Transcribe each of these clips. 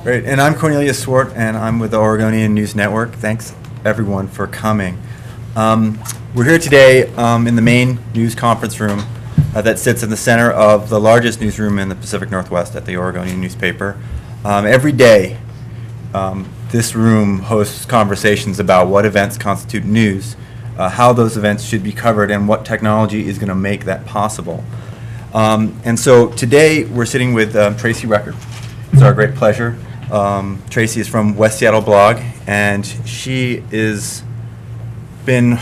Great, and I'm Cornelius Swart, and I'm with the Oregonian News Network. Thanks, everyone, for coming. We're here today in the main news conference room that sits in the center of the largest newsroom in the Pacific Northwest at the Oregonian newspaper. Every day, this room hosts conversations about what events constitute news, how those events should be covered, and what technology is going to make that possible. And so today, we're sitting with Tracy Record. It's our great pleasure. Tracy is from WestSeattleBlog, and she has been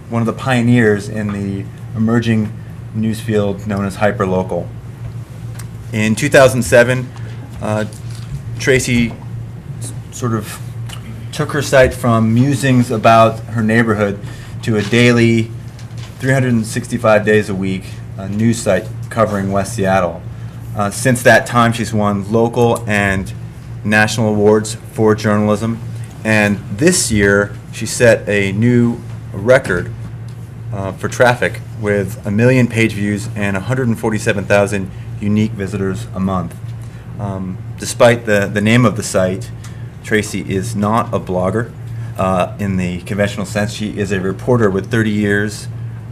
one of the pioneers in the emerging news field known as hyperlocal. In 2007, Tracy sort of took her site from musings about her neighborhood to a daily, 365 days a week, news site covering West Seattle. Since that time, she's won local and national awards for journalism, and this year she set a new record for traffic with 1 million page views and 147,000 unique visitors a month. Despite the name of the site, Tracy is not a blogger in the conventional sense. She is a reporter with 30 years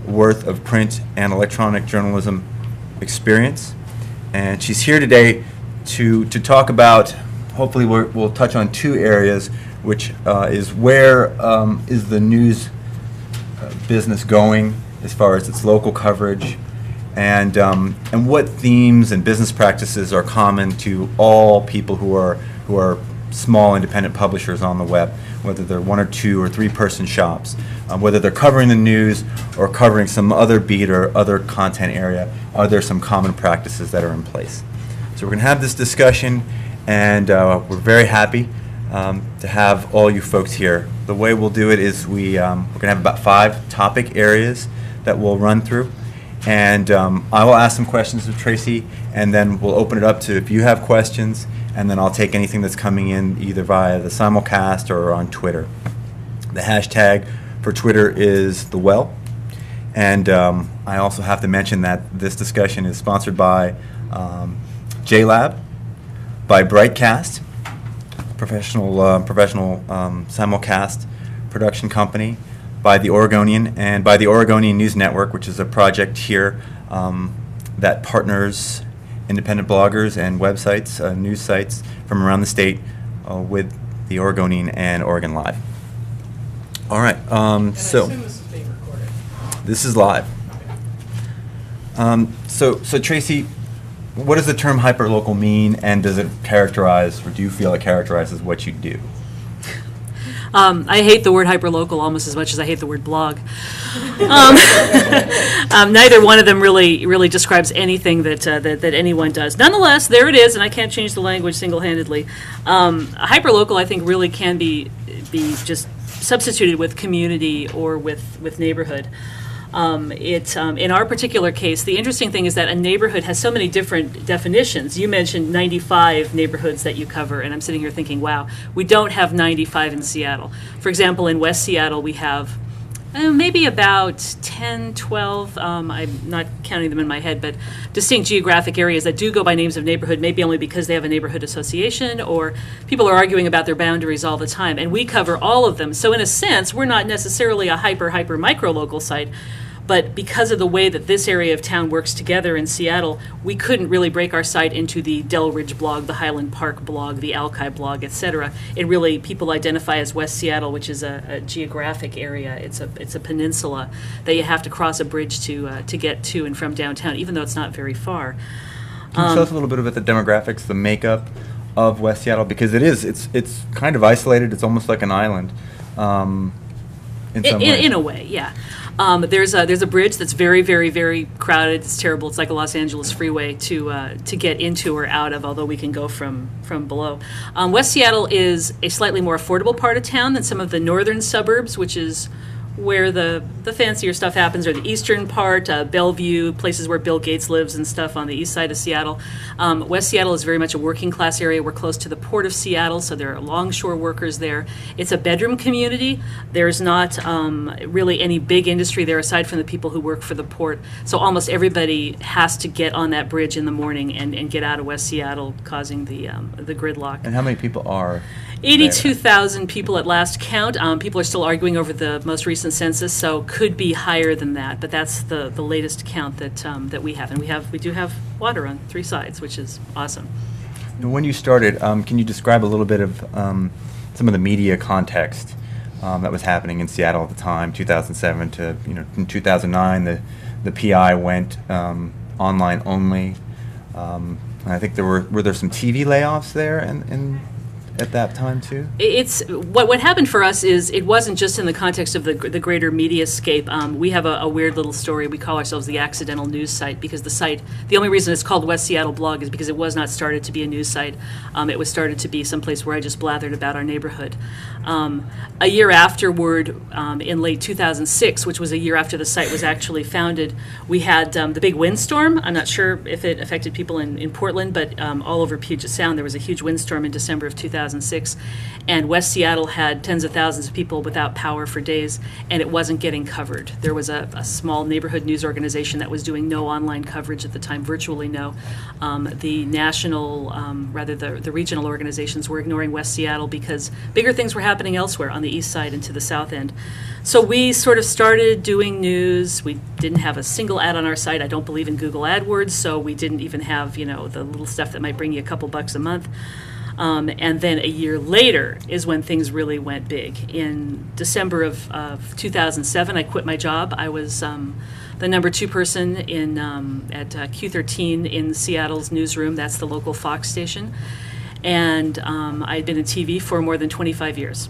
worth of print and electronic journalism experience, and she's here today to talk about, hopefully we'll touch on two areas, which is where is the news business going as far as its local coverage, and what themes and business practices are common to all people who are small independent publishers on the web, whether they're 1 or 2 or 3 person shops, whether they're covering the news or covering some other beat or other content area. Are there some common practices that are in place? So we're going to have this discussion, and we're very happy to have all you folks here. The way we'll do it is we're going to have about 5 topic areas that we'll run through, and I will ask some questions of Tracy, and then we'll open it up to if you have questions, and then I'll take anything that's coming in either via the simulcast or on Twitter. The hashtag for Twitter is the well, and I also have to mention that this discussion is sponsored by JLab, by Brightcast, professional simulcast production company, by the Oregonian, and by the Oregonian News Network, which is a project here that partners independent bloggers and websites, news sites from around the state with the Oregonian and Oregon Live. All right, so I assume this is being recorded. This is live. So Tracy, what does the term hyperlocal mean, and does it characterize, or do you feel it characterizes what you do? I hate the word hyperlocal almost as much as I hate the word blog. Neither one of them really describes anything that anyone does. Nonetheless, there it is, and I can't change the language single-handedly. Hyperlocal, I think, really can be just substituted with community or with neighborhood. In our particular case, the interesting thing is that a neighborhood has so many different definitions. You mentioned 95 neighborhoods that you cover, and I'm sitting here thinking, wow, we don't have 95 in Seattle. For example, in West Seattle, we have maybe about 10, 12, I'm not counting them in my head, but distinct geographic areas that do go by names of neighborhood, maybe only because they have a neighborhood association or people are arguing about their boundaries all the time, and we cover all of them. So in a sense, we're not necessarily a hyper micro local site, but because of the way that this area of town works together in Seattle, we couldn't really break our site into the Delridge blog, the Highland Park blog, the Alki blog, etc. It really, people identify as West Seattle, which is a geographic area. It's a peninsula that you have to cross a bridge to get to and from downtown, even though it's not very far. Can you tell us a little bit about the demographics, the makeup of West Seattle? Because it's kind of isolated. It's almost like an island in some way. In a way, yeah. There's a bridge that's very, very, very crowded. It's terrible. It's like a Los Angeles freeway to get into or out of, although we can go from below. West Seattle is a slightly more affordable part of town than some of the northern suburbs, which is where the fancier stuff happens, or the eastern part, Bellevue, places where Bill Gates lives and stuff on the east side of Seattle. West Seattle is very much a working class area. We're close to the port of Seattle, so there are longshore workers there. It's a bedroom community. There's not really any big industry there aside from the people who work for the port. So almost everybody has to get on that bridge in the morning and get out of West Seattle, causing the gridlock. And how many people are 82,000 people at last count. People are still arguing over the most recent census, so could be higher than that. But that's the latest count that we have, and we do have water on 3 sides, which is awesome. And when you started, can you describe a little bit of some of the media context that was happening in Seattle at the time, 2007 to in 2009, the PI went online only. And I think were there some TV layoffs there and at that time too? It's what happened for us is it wasn't just in the context of the greater mediascape. We have a weird little story. We call ourselves the accidental news site because the only reason it's called West Seattle Blog is because it was not started to be a news site. It was started to be someplace where I just blathered about our neighborhood. A year afterward, in late 2006, which was a year after the site was actually founded, we had the big windstorm. I'm not sure if it affected people in Portland, but all over Puget Sound there was a huge windstorm in December of 2006, and West Seattle had tens of thousands of people without power for days, and it wasn't getting covered. There was a small neighborhood news organization that was doing no online coverage at the time, virtually no. The national, the regional organizations were ignoring West Seattle because bigger things were happening elsewhere on the east side and to the south end. So we sort of started doing news. We didn't have a single ad on our site. I don't believe in Google AdWords, so we didn't even have, the little stuff that might bring you a couple bucks a month. And then a year later is when things really went big. In December of 2007, I quit my job. I was the number 2 person at Q13 in Seattle's newsroom. That's the local Fox station. And I had been in TV for more than 25 years.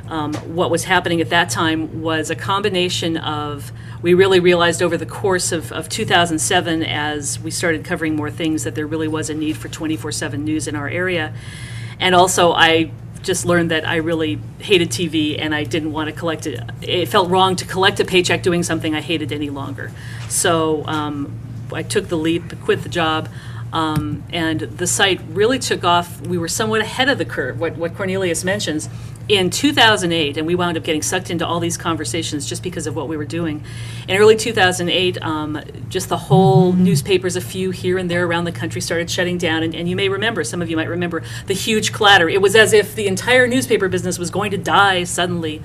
What was happening at that time was a combination of, we really realized over the course of 2007, as we started covering more things, that there really was a need for 24/7 news in our area. And also, I just learned that I really hated TV and I didn't want to collect it. It felt wrong to collect a paycheck doing something I hated any longer. So I took the leap, quit the job. And the site really took off. We were somewhat ahead of the curve, what Cornelius mentions. In 2008, and we wound up getting sucked into all these conversations just because of what we were doing. In early 2008, just the whole newspapers, a few here and there around the country, started shutting down. And you may remember, some of you might remember, the huge clatter. It was as if the entire newspaper business was going to die suddenly,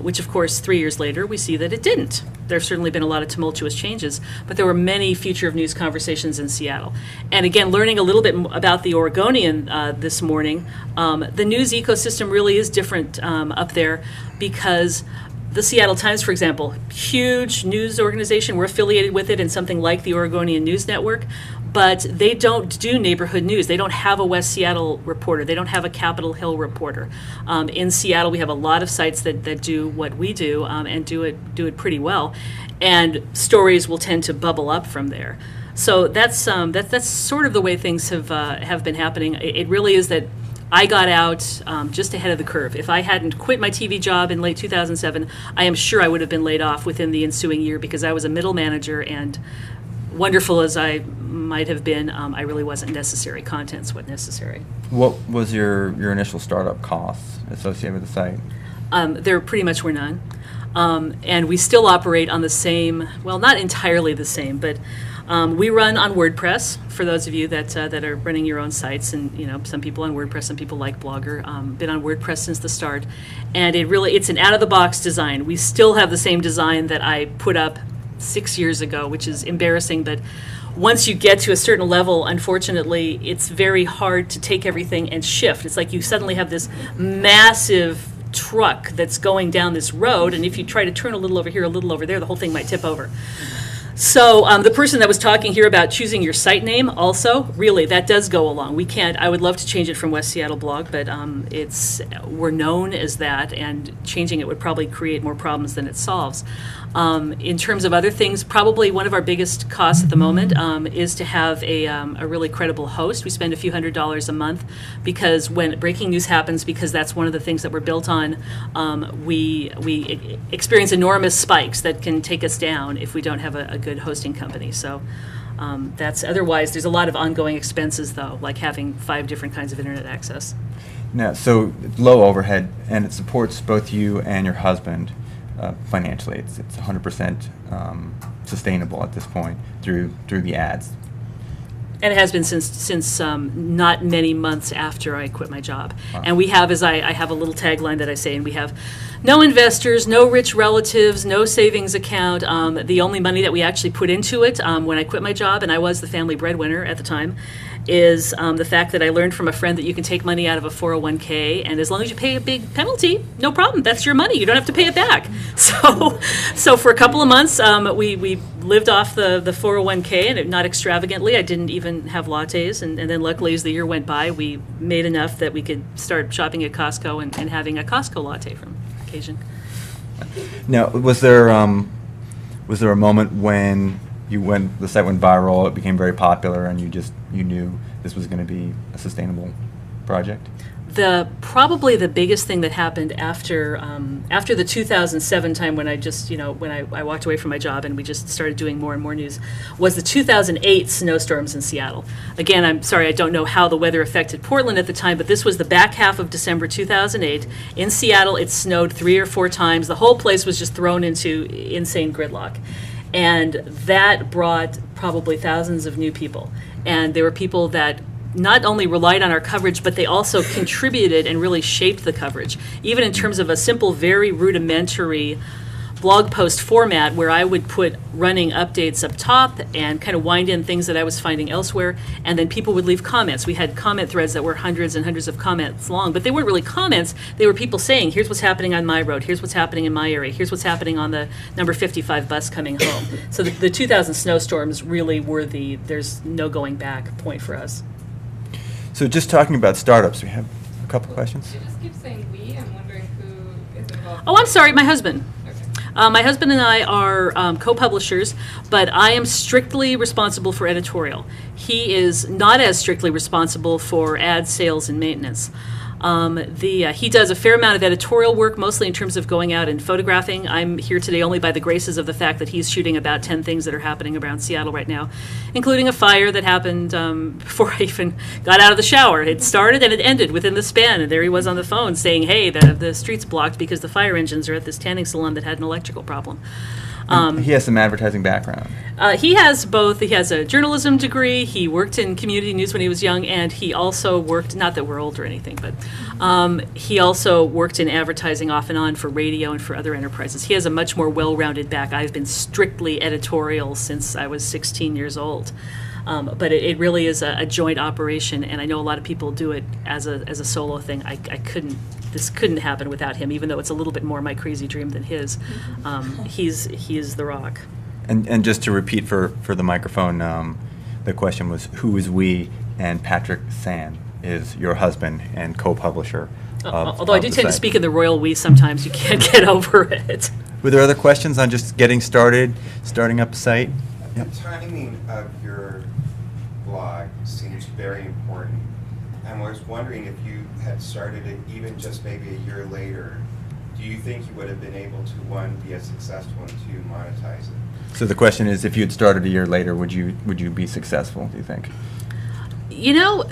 which, of course, 3 years later, we see that it didn't. There have certainly been a lot of tumultuous changes, but there were many future of news conversations in Seattle. And again, learning a little bit about the Oregonian this morning, the news ecosystem really is different up there because the Seattle Times, for example, huge news organization, we're affiliated with it in something like the Oregonian News Network, but they don't do neighborhood news. They don't have a West Seattle reporter. They don't have a Capitol Hill reporter. In Seattle, we have a lot of sites that do what we do and do it pretty well, and stories will tend to bubble up from there. So that's sort of the way things have been happening. It really is that I got out just ahead of the curve. If I hadn't quit my TV job in late 2007, I am sure I would have been laid off within the ensuing year because I was a middle manager, and wonderful as I might have been, I really wasn't necessary. Content's what necessary. What was your initial startup costs associated with the site? There pretty much were none. And we still operate on the same, well, not entirely the same, but we run on WordPress, for those of you that are running your own sites, and some people on WordPress, some people like Blogger. Been on WordPress since the start, and it's an out-of-the-box design. We still have the same design that I put up 6 years ago, which is embarrassing, but once you get to a certain level, unfortunately, it's very hard to take everything and shift. It's like you suddenly have this massive truck that's going down this road, and if you try to turn a little over here, a little over there, the whole thing might tip over. So the person that was talking here about choosing your site name also, really, that does go along. We can't, I would love to change it from West Seattle Blog, but we're known as that, and changing it would probably create more problems than it solves. In terms of other things, probably one of our biggest costs at the moment is to have a really credible host. We spend a few $100s a month because when breaking news happens, because that's one of the things that we're built on, we experience enormous spikes that can take us down if we don't have a good hosting company. So that's otherwise, there's a lot of ongoing expenses, though, like having 5 different kinds of internet access. Now, so low overhead, and it supports both you and your husband financially. It's 100% sustainable at this point through the ads. And it has been since not many months after I quit my job. Wow. And we have, I have a little tagline that I say, and we have no investors, no rich relatives, no savings account. The only money that we actually put into it when I quit my job, and I was the family breadwinner at the time, is the fact that I learned from a friend that you can take money out of a 401k, and as long as you pay a big penalty, no problem. That's your money. You don't have to pay it back. So for a couple of months, we lived off the 401k, and not extravagantly. I didn't even have lattes, and then luckily as the year went by, we made enough that we could start shopping at Costco and having a Costco latte from occasion. Now, was there a moment when the site went viral, it became very popular, and you knew this was going to be a sustainable project? Probably the biggest thing that happened after the 2007 time, when I walked away from my job and we just started doing more and more news, was the 2008 snowstorms in Seattle. Again, I'm sorry, I don't know how the weather affected Portland at the time, but this was the back half of December 2008. In Seattle, it snowed 3 or 4 times. The whole place was just thrown into insane gridlock. And that brought probably thousands of new people. And there were people that not only relied on our coverage, but they also contributed and really shaped the coverage, even in terms of a simple, very rudimentary blog post format where I would put running updates up top and kind of wind in things that I was finding elsewhere, and then people would leave comments. We had comment threads that were hundreds and hundreds of comments long, but they weren't really comments. They were people saying, here's what's happening on my road, here's what's happening in my area, here's what's happening on the number 55 bus coming home. So the 2000 snowstorms really were there's no going back point for us. So just talking about startups, we have a couple questions. You just keep saying we. I'm wondering who is involved. Oh, I'm sorry, my husband. Okay. My husband and I are co-publishers, but I am strictly responsible for editorial. He is not as strictly responsible for ad sales and maintenance. He does a fair amount of editorial work, mostly in terms of going out and photographing. I'm here today only by the graces of the fact that he's shooting about 10 things that are happening around Seattle right now, including a fire that happened before I even got out of the shower. It started and it ended within the span, and there he was on the phone saying, hey, the street's blocked because the fire engines are at this tanning salon that had an electrical problem. He has some advertising background. He has both. He has a journalism degree. He worked in community news when he was young, and he also worked, not that we're old or anything, but he also worked in advertising off and on for radio and for other enterprises. He has a much more well-rounded back. I've been strictly editorial since I was 16 years old. But it really is a joint operation, and I know a lot of people do it as a solo thing. This couldn't happen without him, even though it's a little bit more my crazy dream than his. He's the rock. And just to repeat for the microphone, the question was, who is we? And Patrick Sand is your husband and co-publisher. Although I do tend to speak in the royal we sometimes. You can't get over it. Were there other questions on just getting started, starting up a site? The timing of your blog seems very important. And I was wondering if you had started it even just maybe a year later, do you think you would have been able to, one, be as successful and two, monetize it? So the question is, if you had started a year later, would you be successful, do you think? You know,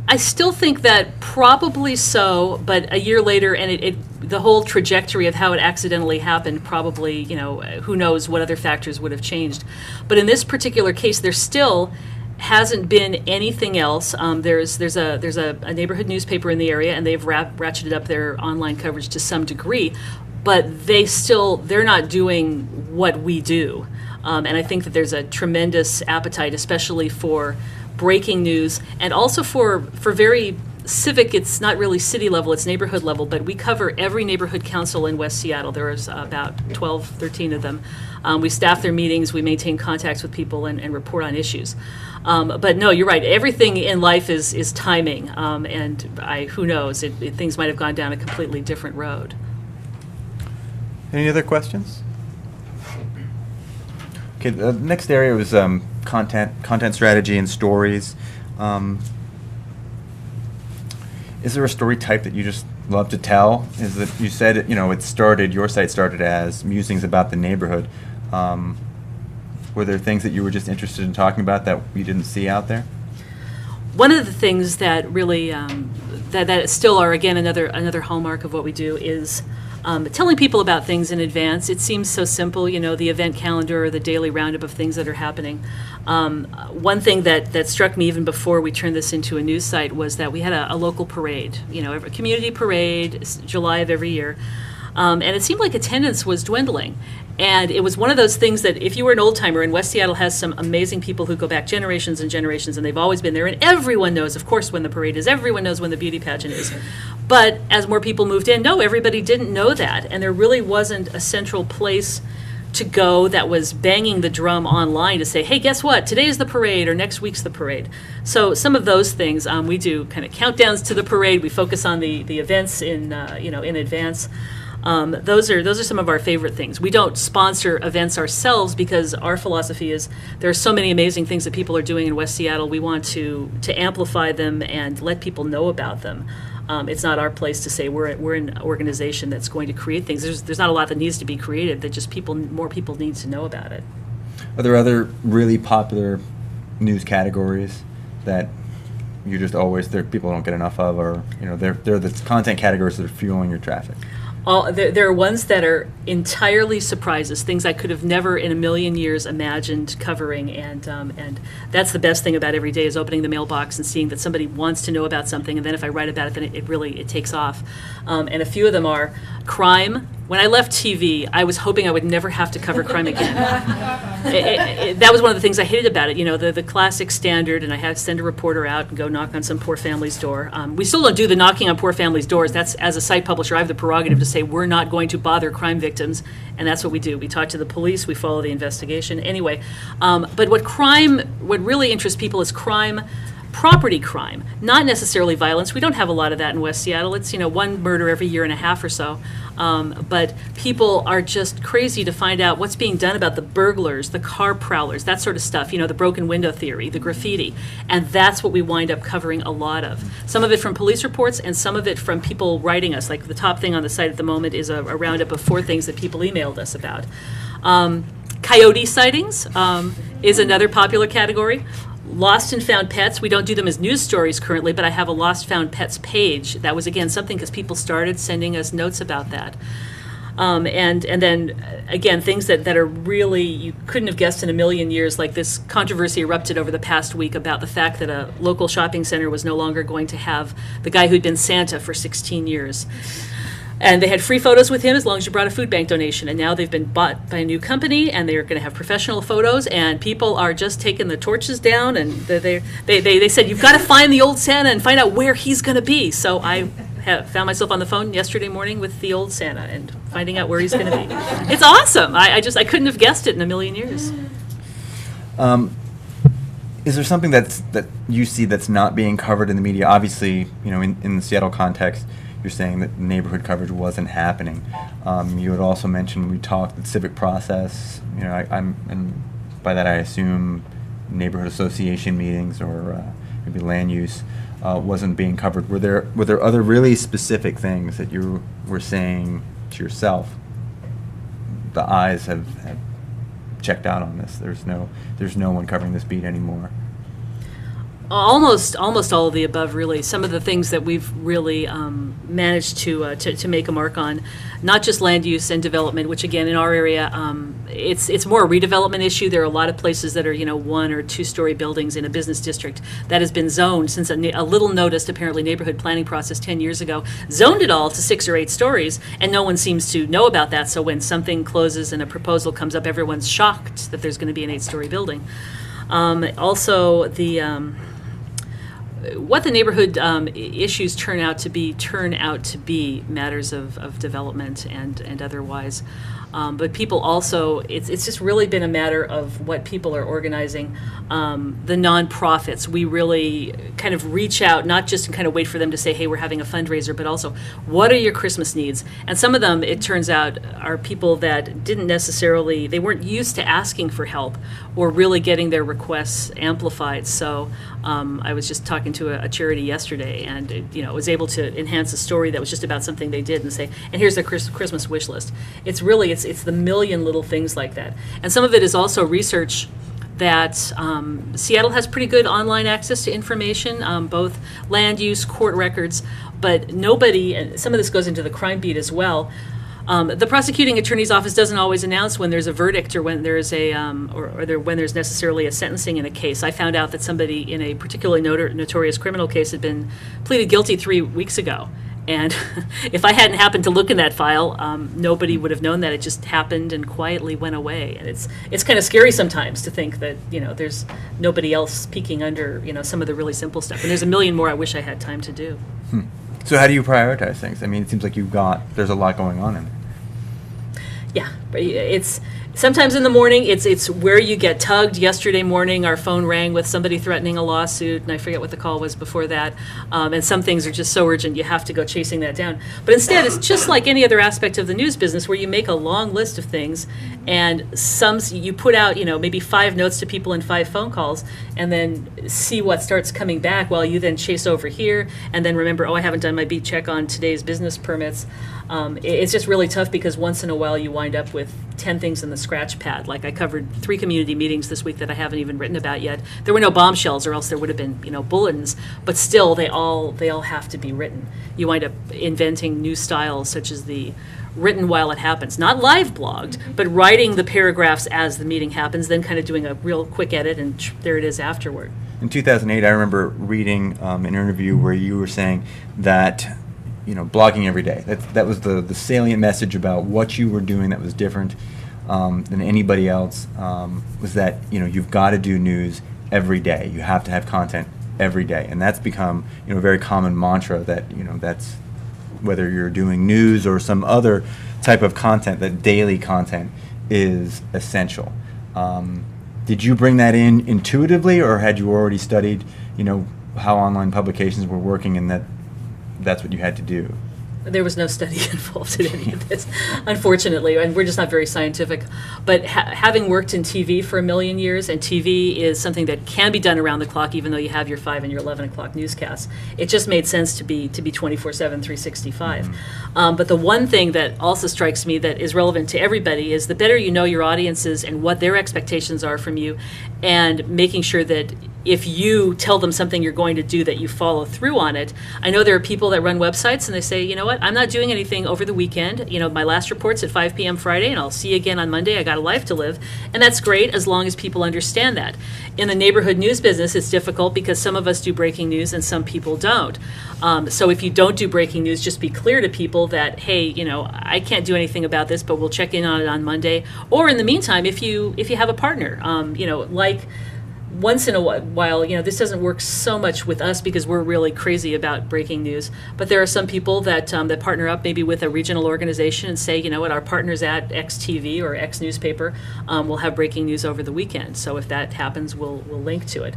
I still think that probably so, but a year later, and the whole trajectory of how it accidentally happened, probably, who knows what other factors would have changed. But in this particular case, there still hasn't been anything else. There's a neighborhood newspaper in the area, and they've ratcheted up their online coverage to some degree, but they're not doing what we do. And I think that there's a tremendous appetite, especially for breaking news, and also for very civic, it's not really city level, it's neighborhood level, but we cover every neighborhood council in West Seattle. There's about 12, 13 of them. We staff their meetings, we maintain contacts with people and report on issues. But no, you're right, everything in life is timing, and who knows, things might have gone down a completely different road. Any other questions? Okay, the next area was content strategy and stories. Is there a story type that you just love to tell? Is it, you said, your site started as musings about the neighborhood. Were there things that you were just interested in talking about that we didn't see out there? One of the things that really that still are, again, another hallmark of what we do is telling people about things in advance. It seems so simple, the event calendar or the daily roundup of things that are happening. One thing that struck me even before we turned this into a news site was that we had a local parade, a community parade, July of every year. And it seemed like attendance was dwindling. And it was one of those things that if you were an old-timer, and West Seattle has some amazing people who go back generations and generations, and they've always been there, and everyone knows, of course, when the parade is, everyone knows when the beauty pageant is. But as more people moved in, no, everybody didn't know that, and there really wasn't a central place to go that was banging the drum online to say, hey, guess what, today's the parade, or next week's the parade. So some of those things, we do kind of countdowns to the parade, we focus on the events in advance. Those are some of our favorite things. We don't sponsor events ourselves because our philosophy is there are so many amazing things that people are doing in West Seattle. We want to amplify them and let people know about them. It's not our place to say we're an organization that's going to create things. There's not a lot that needs to be created. That just more people need to know about it. Are there other really popular news categories that you just always people don't get enough of, or they're the content categories that are fueling your traffic? There are ones that are entirely surprises, things I could have never in a million years imagined covering, and that's the best thing about every day is opening the mailbox and seeing that somebody wants to know about something, and then if I write about it, then it takes off. And a few of them are crime. When I left TV, I was hoping I would never have to cover crime again. That was one of the things I hated about it, the classic standard, and I had to send a reporter out and go knock on some poor family's door. We still don't do the knocking on poor families' doors. That's, as a site publisher, I have the prerogative to say we're not going to bother crime victims, and that's what we do. We talk to the police, we follow the investigation. Anyway, but what really interests people is crime, property crime, not necessarily violence. We don't have a lot of that in West Seattle. It's, one murder every year and a half or so. But people are just crazy to find out what's being done about the burglars, the car prowlers, that sort of stuff, the broken window theory, the graffiti. And that's what we wind up covering a lot of. Some of it from police reports and some of it from people writing us. Like the top thing on the site at the moment is a roundup of 4 things that people emailed us about. Coyote sightings is another popular category. Lost and found pets, we don't do them as news stories currently, but I have a lost found pets page. That was, again, something because people started sending us notes about that. And then, again, things that are really, you couldn't have guessed in a million years, like this controversy erupted over the past week about the fact that a local shopping center was no longer going to have the guy who'd been Santa for 16 years. And they had free photos with him as long as you brought a food bank donation. And now they've been bought by a new company, and they're going to have professional photos. And people are just taking the torches down, and they said you've got to find the old Santa and find out where he's going to be. So I found myself on the phone yesterday morning with the old Santa and finding out where he's going to be. It's awesome. I couldn't have guessed it in a million years. Is there something that you see that's not being covered in the media? Obviously, in the Seattle context, you're saying that neighborhood coverage wasn't happening. You had also mentioned, we talked, the civic process. And by that I assume neighborhood association meetings or maybe land use wasn't being covered. Were there other really specific things that you were saying to yourself? The eyes have checked out on this. There's no one covering this beat anymore. Almost all of the above, really. Some of the things that we've really managed to make a mark on, not just land use and development, which again in our area, it's more a redevelopment issue. There are a lot of places that are 1 or 2 story buildings in a business district that has been zoned since a little noticed apparently neighborhood planning process 10 years ago, zoned it all to 6 or 8 stories, and no one seems to know about that. So when something closes and a proposal comes up, everyone's shocked that there's going to be an 8-story building. Also, what the neighborhood issues turn out to be matters of development and otherwise. But people also, it's just really been a matter of what people are organizing. The nonprofits, we really kind of reach out, not just kind of wait for them to say, hey, we're having a fundraiser, but also, what are your Christmas needs? And some of them, it turns out, are people that didn't necessarily, they weren't used to asking for help or really getting their requests amplified. So I was just talking to a charity yesterday, and was able to enhance a story that was just about something they did and say, and here's their Christmas wish list. It's really, it's the million little things like that. And some of it is also research that Seattle has pretty good online access to information, both land use, court records, but nobody, and some of this goes into the crime beat as well. The prosecuting attorney's office doesn't always announce when there's a verdict or when there's when there's necessarily a sentencing in a case. I found out that somebody in a particularly notorious criminal case had been pleaded guilty 3 weeks ago. And if I hadn't happened to look in that file, nobody would have known that. It just happened and quietly went away. And it's kind of scary sometimes to think that there's nobody else peeking under some of the really simple stuff. And there's a million more I wish I had time to do. So how do you prioritize things? I mean, it seems like there's a lot going on in there. Yeah, but it's sometimes in the morning, it's where you get tugged. Yesterday morning, our phone rang with somebody threatening a lawsuit, and I forget what the call was before that. And some things are just so urgent, you have to go chasing that down. But instead, it's just like any other aspect of the news business where you make a long list of things, and you put out, maybe 5 notes to people in 5 phone calls, and then see what starts coming back while you then chase over here, and then remember, I haven't done my beat check on today's business permits. It's just really tough because once in a while you wind up with 10 things in the scratch pad. Like I covered 3 community meetings this week that I haven't even written about yet. There were no bombshells, or else there would have been, bulletins. But still, they all have to be written. You wind up inventing new styles, such as the written while it happens, not live blogged, but writing the paragraphs as the meeting happens, then kind of doing a real quick edit, and there it is afterward. In 2008, I remember reading an interview where you were saying that blogging every day. That was the salient message about what you were doing that was different than anybody else, was that you've got to do news every day. You have to have content every day, and that's become a very common mantra. That that's whether you're doing news or some other type of content. That daily content is essential. Did you bring that in intuitively, or had you already studied how online publications were working, and that's what you had to do? There was no study involved in any of this, unfortunately, and we're just not very scientific. But having worked in TV for a million years, and TV is something that can be done around the clock, even though you have your 5 and your 11 o'clock newscasts, it just made sense to be 24/7, 365. But the one thing that also strikes me that is relevant to everybody is the better you know your audiences and what their expectations are from you, and making sure that if you tell them something you're going to do, that you follow through on it. I know there are people that run websites and they say, you know what, I'm not doing anything over the weekend. My last report's at 5 p.m. Friday, and I'll see you again on Monday. I got a life to live. And that's great as long as people understand that. In the neighborhood news business, it's difficult because some of us do breaking news and some people don't. So if you don't do breaking news, just be clear to people that, hey, I can't do anything about this, but we'll check in on it on Monday. Or in the meantime, if you have a partner, like once in a while, this doesn't work so much with us because we're really crazy about breaking news. But there are some people that partner up maybe with a regional organization and say, our partners at X TV or X newspaper will have breaking news over the weekend. So if that happens, we'll link to it.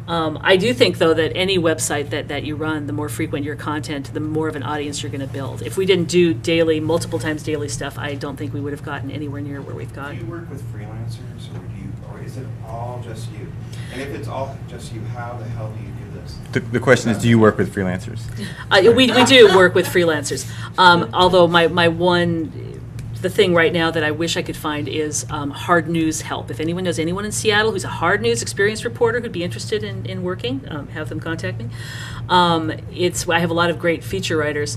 I do think, though, that any website that you run, the more frequent your content, the more of an audience you're going to build. If we didn't do multiple times daily stuff, I don't think we would have gotten anywhere near where we've gotten. Do you work with freelancers, or is it all just you? And if it's all just you, how the hell do you do this? The question is, do you work with freelancers? We do work with freelancers. Although the thing right now that I wish I could find is hard news help. If anyone knows anyone in Seattle who's a hard news experienced reporter who'd be interested in working, have them contact me. I have a lot of great feature writers.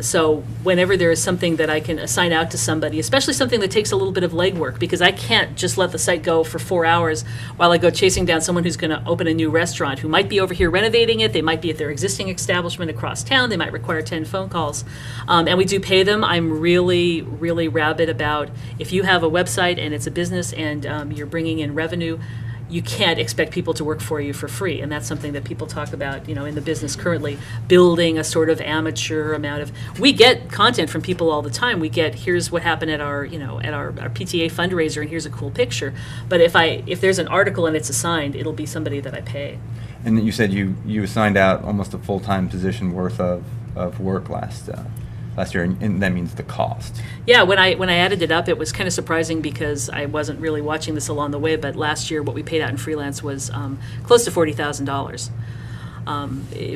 So whenever there is something that I can assign out to somebody, especially something that takes a little bit of legwork, because I can't just let the site go for 4 hours while I go chasing down someone who's going to open a new restaurant, who might be over here renovating it, they might be at their existing establishment across town, they might require 10 phone calls. And we do pay them. I'm really, really rabid about, if you have a website and it's a business and you're bringing in revenue, you can't expect people to work for you for free. And that's something that people talk about, in the business currently, building a sort of amateur amount of, we get content from people all the time. We get, here's what happened at our, our PTA fundraiser, and here's a cool picture. But if there's an article and it's assigned, it'll be somebody that I pay. And you said you assigned out almost a full-time position worth of work last year, and that means the cost. Yeah, when I added it up, it was kind of surprising because I wasn't really watching this along the way, but last year what we paid out in freelance was close to $40,000.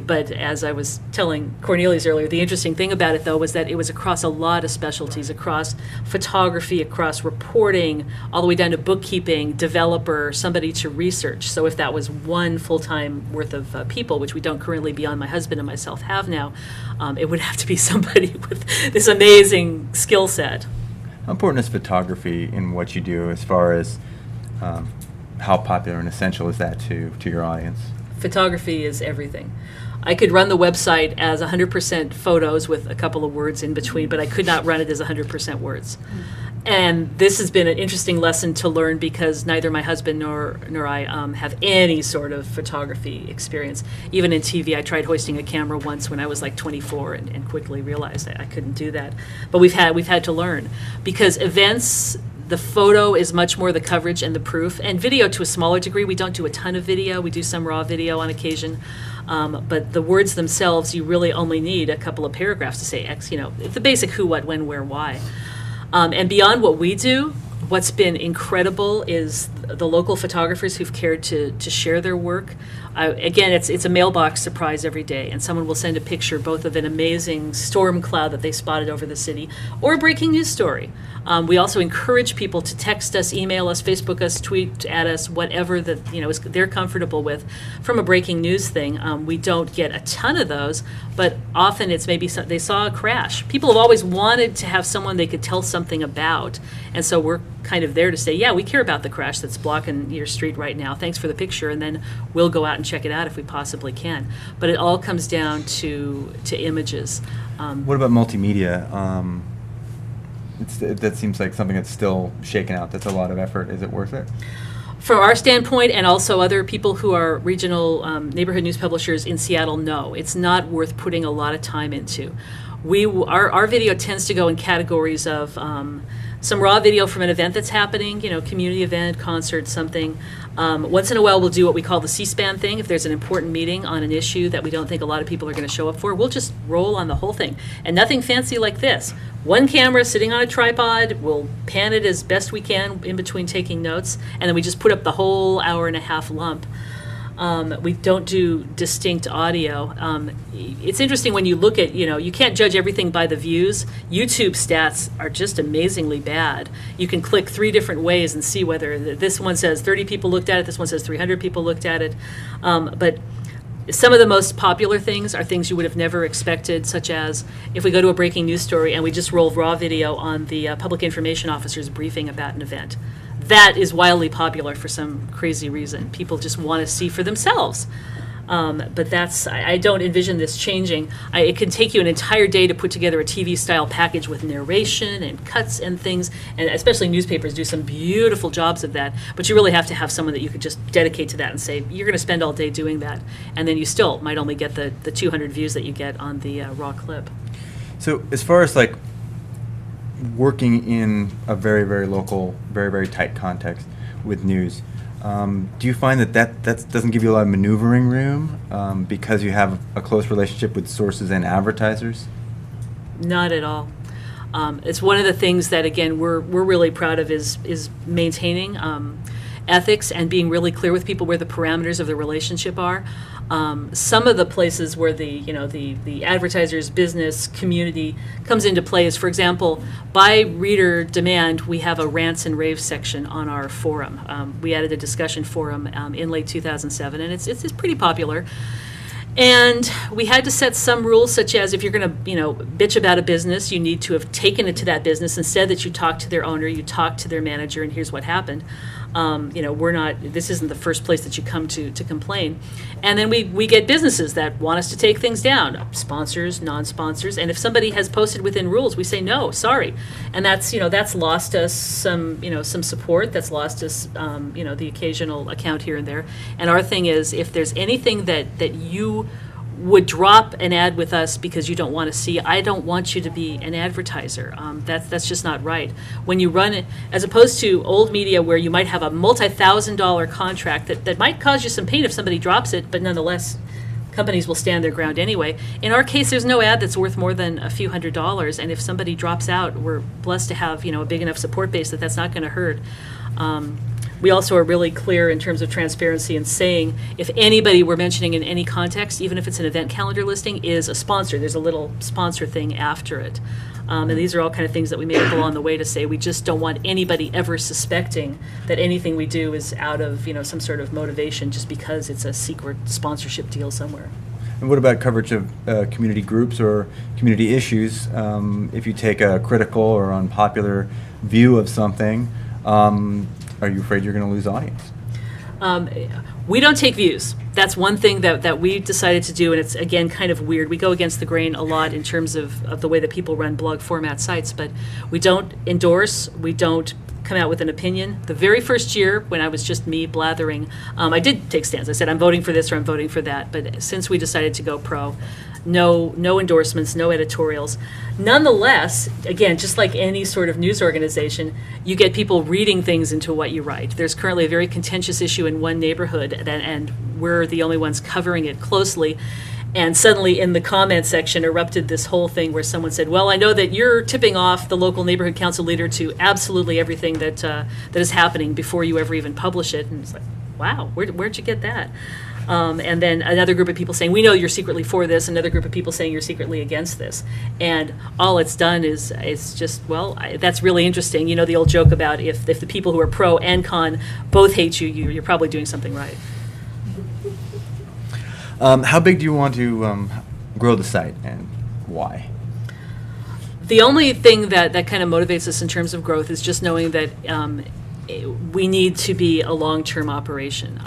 But as I was telling Cornelius earlier, the interesting thing about it, though, was that it was across a lot of specialties, across photography, across reporting, all the way down to bookkeeping, developer, somebody to research. So if that was one full-time worth of people, which we don't currently beyond my husband and myself have now, it would have to be somebody with this amazing skill set. How important is photography in what you do as far as how popular and essential is that to your audience? Photography is everything. I could run the website as 100% photos with a couple of words in between, but I could not run it as 100% words. And this has been an interesting lesson to learn because neither my husband nor I have any sort of photography experience. Even in TV, I tried hoisting a camera once when I was like 24 and quickly realized I couldn't do that. But we've had to learn because events, the photo is much more the coverage and the proof, and video to a smaller degree. We don't do a ton of video. We do some raw video on occasion. But the words themselves, you really only need a couple of paragraphs to say X, the basic who, what, when, where, why. And beyond what we do, what's been incredible is the local photographers who've cared to share their work. Again, it's a mailbox surprise every day, and someone will send a picture both of an amazing storm cloud that they spotted over the city or a breaking news story. We also encourage people to text us, email us, Facebook us, tweet at us, whatever that they're comfortable with. From a breaking news thing, we don't get a ton of those, but often it's maybe they saw a crash. People have always wanted to have someone they could tell something about, and so we're kind of there to say, yeah, we care about the crash that's blocking your street right now. Thanks for the picture, and then we'll go out and check it out if we possibly can. But it all comes down to images. What about multimedia? That seems like something that's still shaken out. That's a lot of effort. Is it worth it? From our standpoint, and also other people who are regional neighborhood news publishers in Seattle, no, it's not worth putting a lot of time into. Our video tends to go in categories of some raw video from an event that's happening, community event, concert, something. Once in a while, we'll do what we call the C-SPAN thing. If there's an important meeting on an issue that we don't think a lot of people are going to show up for, we'll just roll on the whole thing. And nothing fancy like this. One camera sitting on a tripod, we'll pan it as best we can in between taking notes, and then we just put up the whole hour-and-a-half lump. We don't do distinct audio. It's interesting when you look at, you can't judge everything by the views. YouTube stats are just amazingly bad. You can click 3 different ways and see whether this one says 30 people looked at it, this one says 300 people looked at it. But some of the most popular things are things you would have never expected, such as if we go to a breaking news story and we just roll raw video on the public information officer's briefing about an event. That is wildly popular for some crazy reason. People just want to see for themselves. But I don't envision this changing. It can take you an entire day to put together a TV-style package with narration and cuts and things, and especially newspapers do some beautiful jobs of that. But you really have to have someone that you could just dedicate to that and say, you're going to spend all day doing that. And then you still might only get the 200 views that you get on the raw clip. So as far as working in a very, very local, very, very tight context with news, do you find that doesn't give you a lot of maneuvering room because you have a close relationship with sources and advertisers? Not at all. It's one of the things that, again, we're really proud of is maintaining ethics and being really clear with people where the parameters of the relationship are. Some of the places where the advertiser's business community comes into play is, for example, by reader demand, we have a rants and raves section on our forum. We added a discussion forum in late 2007, and it's pretty popular. And we had to set some rules, such as if you're going to, bitch about a business, you need to have taken it to that business. Instead that you talk to their owner, you talk to their manager, and here's what happened. We're not. This isn't the first place that you come to complain. And then we get businesses that want us to take things down, sponsors, non-sponsors, and if somebody has posted within rules, we say no, sorry, and that's lost us some support. That's lost us the occasional account here and there. And our thing is, if there's anything that you would drop an ad with us because you don't want to see, I don't want you to be an advertiser. That's just not right. When you run it, as opposed to old media where you might have a multi-$1,000 contract that might cause you some pain if somebody drops it, but nonetheless, companies will stand their ground anyway. In our case, there's no ad that's worth more than a few $100s, and if somebody drops out, we're blessed to have a big enough support base that's not going to hurt. We also are really clear in terms of transparency and saying if anybody we're mentioning in any context, even if it's an event calendar listing, is a sponsor, there's a little sponsor thing after it. And these are all kind of things that we make up along the way to say we just don't want anybody ever suspecting that anything we do is out of some sort of motivation just because it's a secret sponsorship deal somewhere. And what about coverage of community groups or community issues? If you take a critical or unpopular view of something, are you afraid you're going to lose audience? We don't take views. That's one thing that we decided to do, and it's, again, kind of weird. We go against the grain a lot in terms of the way that people run blog format sites, but we don't endorse, we don't come out with an opinion. The very first year, when I was just me blathering, I did take stands. I said, I'm voting for this or I'm voting for that, but since we decided to go pro, no endorsements, no editorials. Nonetheless, again, just like any sort of news organization, you get people reading things into what you write. There's currently a very contentious issue in one neighborhood, and we're the only ones covering it closely. And suddenly in the comment section erupted this whole thing where someone said, well, I know that you're tipping off the local neighborhood council leader to absolutely everything that is happening before you ever even publish it. And it's like, wow, where'd you get that? And then another group of people saying, we know you're secretly for this, another group of people saying you're secretly against this. And all it's done is just, well, that's really interesting. The old joke about if the people who are pro and con both hate you, you're probably doing something right. How big do you want to grow the site, and why? The only thing that kind of motivates us in terms of growth is just knowing that we need to be a long-term operation.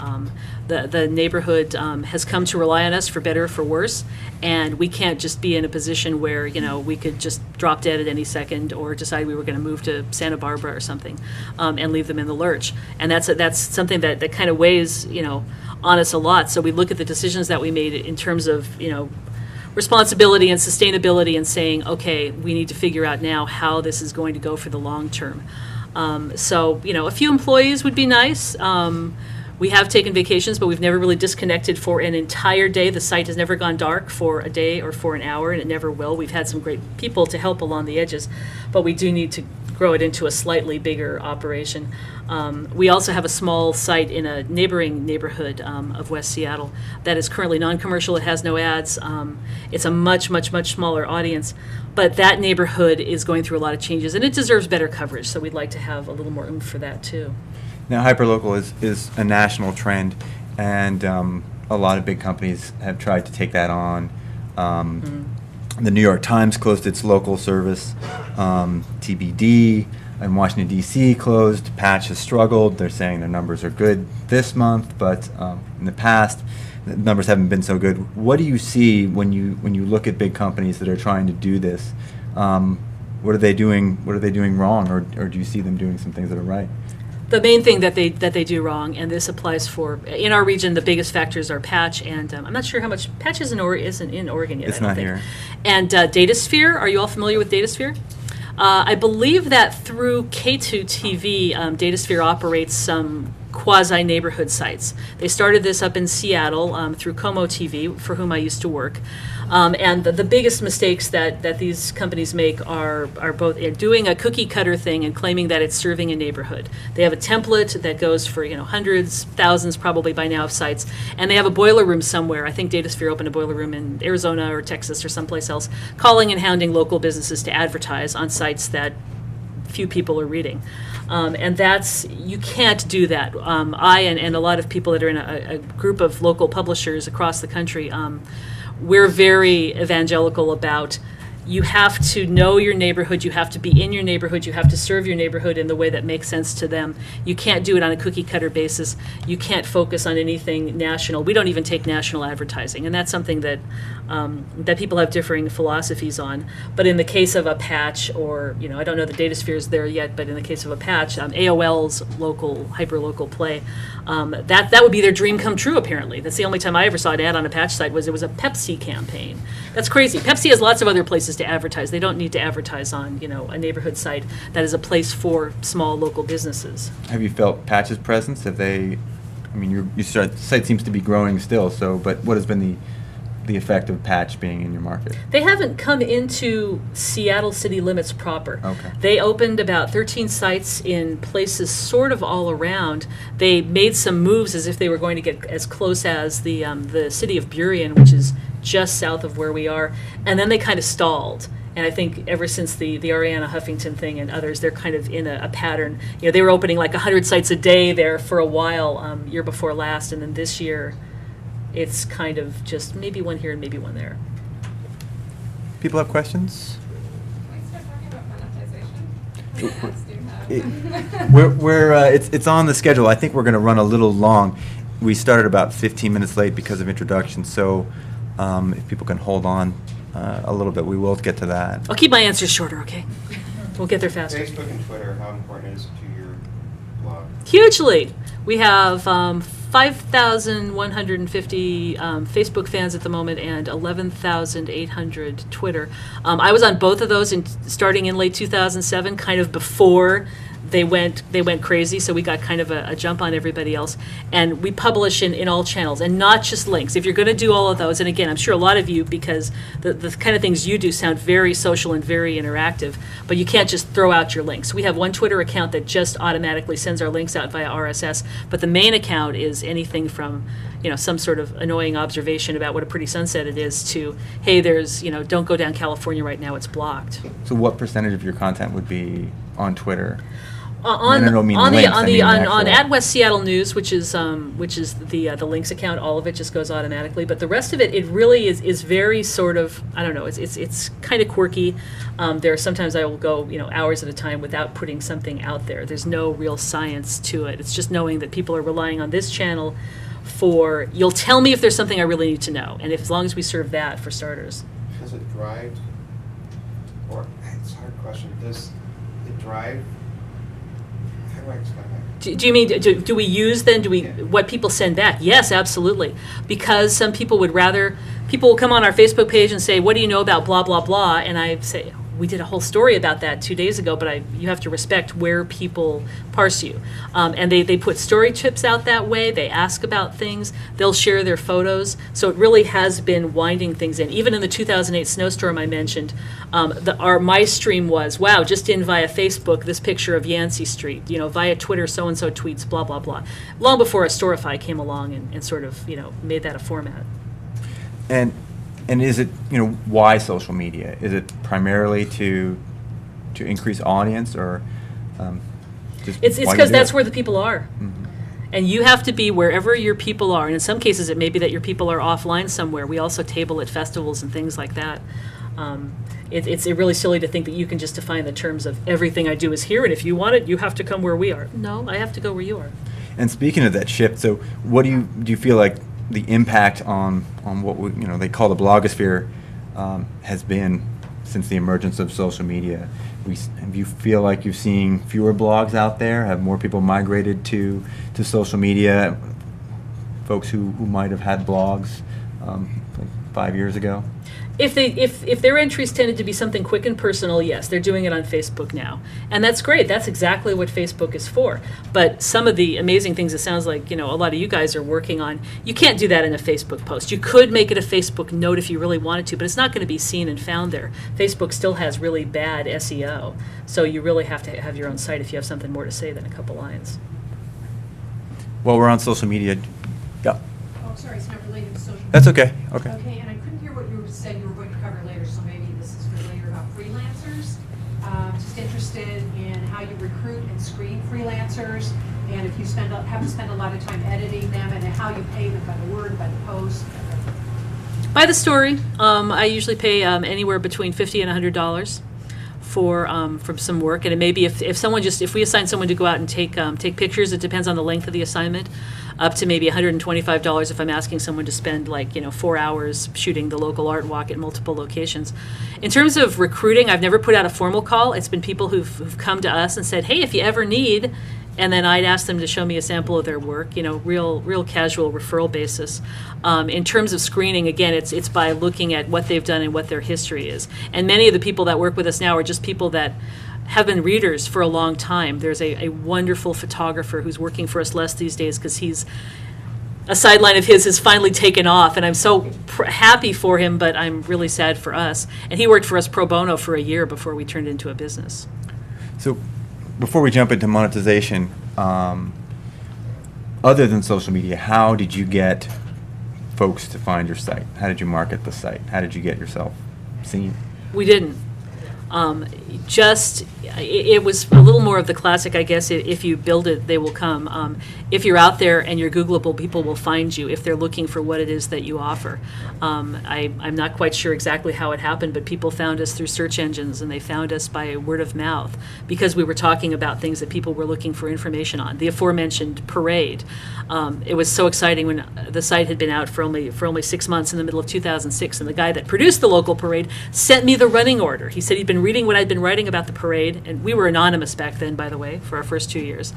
The neighborhood has come to rely on us for better or for worse, and we can't just be in a position where we could just drop dead at any second or decide we were going to move to Santa Barbara or something and leave them in the lurch. And that's something that kind of weighs on us a lot. So we look at the decisions that we made in terms of responsibility and sustainability and saying, okay, we need to figure out now how this is going to go for the long term. So a few employees would be nice. We have taken vacations, but we've never really disconnected for an entire day. The site has never gone dark for a day or for an hour, and it never will. We've had some great people to help along the edges, but we do need to grow it into a slightly bigger operation. We also have a small site in a neighboring neighborhood of West Seattle that is currently non-commercial. It has no ads. It's a much, much, much smaller audience, but that neighborhood is going through a lot of changes, and it deserves better coverage, so we'd like to have a little more oomph for that, too. Now, hyperlocal is a national trend, and a lot of big companies have tried to take that on. The New York Times closed its local service. TBD in Washington, D.C. closed. Patch has struggled. They're saying their numbers are good this month, but in the past, the numbers haven't been so good. What do you see when you look at big companies that are trying to do this? What are they doing? What are they doing wrong, or do you see them doing some things that are right? The main thing that they do wrong, and this applies for, in our region, the biggest factors are Patch, and I'm not sure how much Patch isn't in Oregon yet. It's not here. And DataSphere. Are you all familiar with DataSphere? I believe that through K2 TV, DataSphere operates some quasi-neighborhood sites. They started this up in Seattle through Como TV, for whom I used to work. And the biggest mistakes that these companies make are both doing a cookie cutter thing and claiming that it's serving a neighborhood. They have a template that goes for hundreds, thousands probably by now of sites, and they have a boiler room somewhere. I think DataSphere opened a boiler room in Arizona or Texas or someplace else, calling and hounding local businesses to advertise on sites that few people are reading. And you can't do that. I and a lot of people that are in a group of local publishers across the country, we're very evangelical about you have to know your neighborhood, you have to be in your neighborhood, you have to serve your neighborhood in the way that makes sense to them. You can't do it on a cookie cutter basis. You can't focus on anything national. We don't even take national advertising, and that's something that that people have differing philosophies on. But in the case of a patch, or I don't know the data spheres there yet, but in the case of a patch, AOL's local hyperlocal play, that would be their dream come true. Apparently, that's the only time I ever saw an ad on a patch site. It was a Pepsi campaign. That's crazy. Pepsi has lots of other places to advertise. They don't need to advertise on a neighborhood site that is a place for small local businesses. Have you felt Patch's presence? Have they? I mean, your site seems to be growing still. So, but what has been the effect of Patch being in your market? They haven't come into Seattle city limits proper. Okay. They opened about 13 sites in places sort of all around. They made some moves as if they were going to get as close as the city of Burien, which is just south of where we are, and then they kind of stalled. And I think ever since the Ariana Huffington thing and others, they're kind of in a pattern. They were opening like 100 sites a day there for a while, year before last, and then this year, it's kind of just maybe one here and maybe one there. People have questions? Can we start talking about monetization? What ads do you have? It's on the schedule. I think we're going to run a little long. We started about 15 minutes late because of introduction, so if people can hold on a little bit, we will get to that. I'll keep my answers shorter, okay? We'll get there faster. Facebook and Twitter, how important is it to your blog? Hugely. We have 5,150 Facebook fans at the moment and 11,800 Twitter. I was on both of those starting in late 2007, kind of before they went crazy, so we got kind of a jump on everybody else. And we publish in all channels, and not just links. If you're going to do all of those, and again, I'm sure a lot of you, because the kind of things you do sound very social and very interactive, but you can't just throw out your links. We have one Twitter account that just automatically sends our links out via RSS, but the main account is anything from some sort of annoying observation about what a pretty sunset it is to, hey, there's, don't go down California right now, it's blocked. So what percentage of your content would be on Twitter? On I don't mean links, I mean on actual- at West Seattle News, which is the links account, all of it just goes automatically. But the rest of it really is very sort of, I don't know, it's kind of quirky. There are sometimes I will go hours at a time without putting something out there. There's no real science to it. It's just knowing that people are relying on this channel for, you'll tell me if there's something I really need to know, and as long as we serve that for starters. Does it drive, or it's a hard question, does it drive, how do I explain that? Do you mean, do we use then, what people send back? Yes, absolutely. Because some people would rather, people will come on our Facebook page and say, what do you know about blah, blah, blah? And I say, we did a whole story about that 2 days ago, but you have to respect where people parse you. And they put story chips out that way. They ask about things. They'll share their photos. So it really has been winding things in. Even in the 2008 snowstorm I mentioned, my stream was, wow, just in via Facebook, this picture of Yancey Street, via Twitter, so-and-so tweets, blah, blah, blah. Long before Storify came along and sort of, made that a format. And is it, why social media? Is it primarily to increase audience, or just It's why you because do that's it? where the people are. Mhm. And you have to be wherever your people are. And in some cases, it may be that your people are offline somewhere. We also table at festivals and things like that. It's really silly to think that you can just define the terms of everything I do is here, and if you want it, you have to come where we are. No, I have to go where you are. And speaking of that shift, so what do you feel like the impact on what they call the blogosphere has been since the emergence of social media? Do you feel like you're seeing fewer blogs out there? Have more people migrated to social media? Folks who might have had blogs like 5 years ago? If their entries tended to be something quick and personal, yes, they're doing it on Facebook now. And that's great. That's exactly what Facebook is for. But some of the amazing things it sounds like, a lot of you guys are working on, you can't do that in a Facebook post. You could make it a Facebook note if you really wanted to, but it's not going to be seen and found there. Facebook still has really bad SEO. So you really have to have your own site if you have something more to say than a couple lines. Well, we're on social media. Yeah. Oh, sorry, it's not related to social. That's okay. Okay. Okay, and I couldn't hear what you said you were going to cover later, so maybe this is for later about freelancers. Just interested in how you recruit and screen freelancers, and if you have to spend a lot of time editing them, and how you pay them by the word, by the post. By the story. I usually pay anywhere between $50 and $100 for some work, and it may be if we assign someone to go out and take pictures, it depends on the length of the assignment, up to maybe $125 if I'm asking someone to spend 4 hours shooting the local art walk at multiple locations. In terms of recruiting, I've never put out a formal call. It's been people who've come to us and said, hey, if you ever need, and then I'd ask them to show me a sample of their work, real casual referral basis. In terms of screening, again, it's by looking at what they've done and what their history is. And many of the people that work with us now are just people that have been readers for a long time. There's a wonderful photographer who's working for us less these days because a sideline of his has finally taken off, and I'm so happy for him, but I'm really sad for us. And he worked for us pro bono for a year before we turned into a business. So before we jump into monetization, other than social media, how did you get folks to find your site? How did you market the site? How did you get yourself seen? We didn't. It was a little more of the classic, I guess. If you build it, they will come. If you're out there and you're Googleable, people will find you if they're looking for what it is that you offer. I'm not quite sure exactly how it happened, but people found us through search engines, and they found us by word of mouth because we were talking about things that people were looking for information on. The aforementioned parade. It was so exciting when the site had been out for only 6 months in the middle of 2006, and the guy that produced the local parade sent me the running order. He said he'd been reading what I'd been writing about the parade, and we were anonymous back then, by the way, for our first 2 years.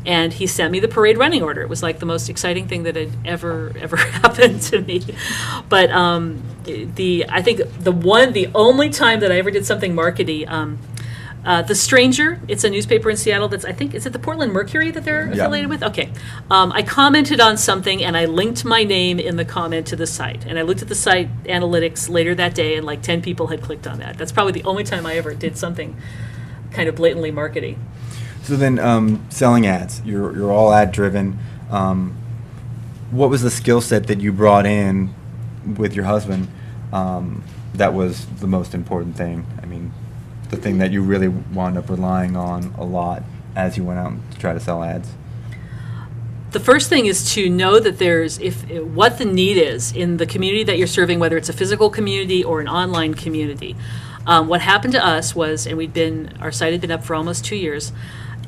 And he sent me the parade running order. It was like the most exciting thing that had ever happened to me. But I think the only time that I ever did something markety, The Stranger, it's a newspaper in Seattle that's, I think, is it the Portland Mercury that they're affiliated with? Okay. I commented on something, and I linked my name in the comment to the site. And I looked at the site analytics later that day, and like 10 people had clicked on that. That's probably the only time I ever did something kind of blatantly marketing. So then, selling ads, you're all ad driven. What was the skill set that you brought in with your husband that was the most important thing? I mean, the thing that you really wound up relying on a lot as you went out to try to sell ads? The first thing is to know that what the need is in the community that you're serving, whether it's a physical community or an online community. What happened to us was, and our site had been up for almost 2 years,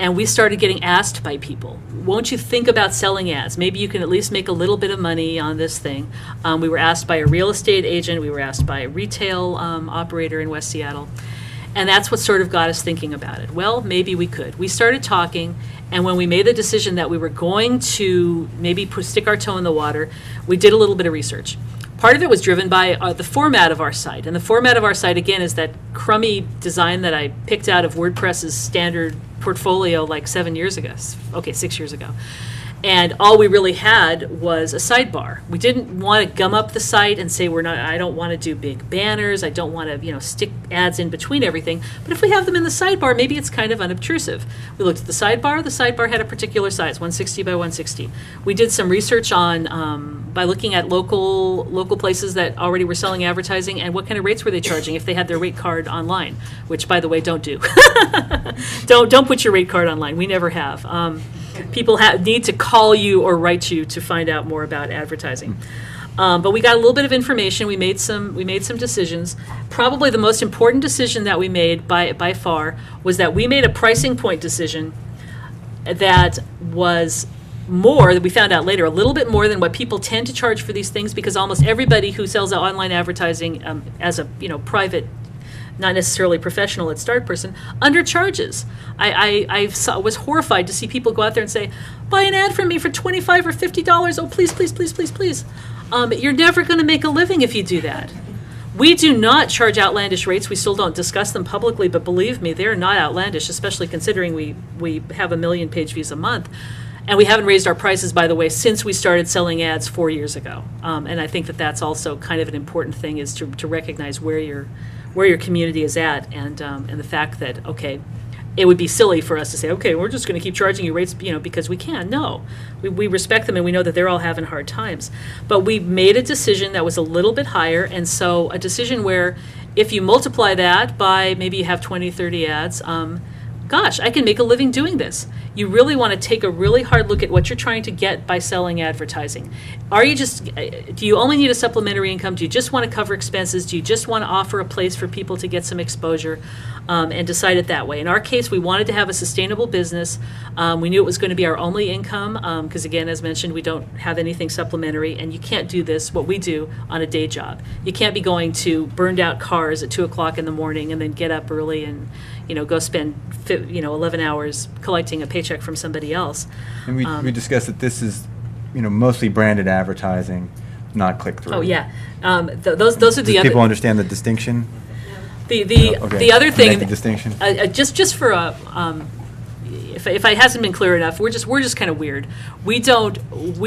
and we started getting asked by people, won't you think about selling ads? Maybe you can at least make a little bit of money on this thing. We were asked by a real estate agent. We were asked by a retail operator in West Seattle. And that's what sort of got us thinking about it. Well, maybe we could. We started talking, and when we made the decision that we were going to maybe stick our toe in the water, we did a little bit of research. Part of it was driven by the format of our site. And the format of our site, again, is that crummy design that I picked out of WordPress's standard portfolio like 6 years ago. And all we really had was a sidebar. We didn't want to gum up the site and say I don't want to do big banners. I don't want to, stick ads in between everything. But if we have them in the sidebar, maybe it's kind of unobtrusive. We looked at the sidebar. The sidebar had a particular size, 160 by 160. We did some research on by looking at local places that already were selling advertising and what kind of rates were they charging if they had their rate card online, which, by the way, don't do. Don't put your rate card online. We never have. People need to call you or write you to find out more about advertising. But we got a little bit of information. We made some decisions. Probably the most important decision that we made by far was that we made a pricing point decision that was more, that we found out later, a little bit more than what people tend to charge for these things, because almost everybody who sells online advertising as a private, not necessarily professional at start person, undercharges. I was horrified to see people go out there and say, buy an ad from me for $25 or $50. Oh, please, please, please, please, please. You're never going to make a living if you do that. We do not charge outlandish rates. We still don't discuss them publicly, but believe me, they're not outlandish, especially considering we have 1 million page views a month. And we haven't raised our prices, by the way, since we started selling ads 4 years ago. And I think that that's also kind of an important thing, is to recognize where your community is at, and the fact that, okay, it would be silly for us to say, okay, we're just going to keep charging you rates, because we can. No, we respect them, and we know that they're all having hard times. But we made a decision that was a little bit higher, and so a decision where if you multiply that by maybe you have 20, 30 ads, gosh, I can make a living doing this. You really want to take a really hard look at what you're trying to get by selling advertising. Do you only need a supplementary income? Do you just want to cover expenses? Do you just want to offer a place for people to get some exposure, and decide it that way? In our case, we wanted to have a sustainable business. We knew it was going to be our only income because, again, as mentioned, we don't have anything supplementary, and you can't do this, what we do, on a day job. You can't be going to burned out cars at 2 o'clock in the morning and then get up early and go spend 11 hours collecting a paycheck from somebody else. And we discussed that this is mostly branded advertising, not click-through. Oh yeah, those are the Does other. people understand the distinction? The other thing, Make the distinction. just for if it hasn't been clear enough, we're just kind of weird. We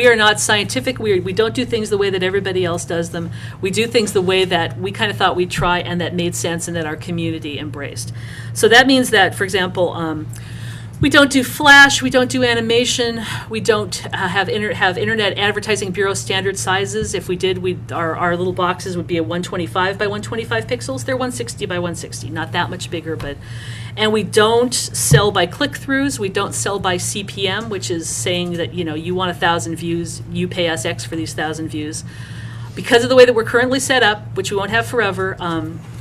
are not scientific weird. We don't do things the way that everybody else does them. We do things the way that we kind of thought we'd try and that made sense and that our community embraced. So that means that, for example, we don't do flash, we don't do animation, we don't have Internet Advertising Bureau standard sizes. If we did, our little boxes would be a 125 by 125 pixels. They're 160 by 160, not that much bigger, and we don't sell by click-throughs. We don't sell by CPM, which is saying that you want 1,000 views, you pay us X for these 1,000 views. Because of the way that we're currently set up, which we won't have forever,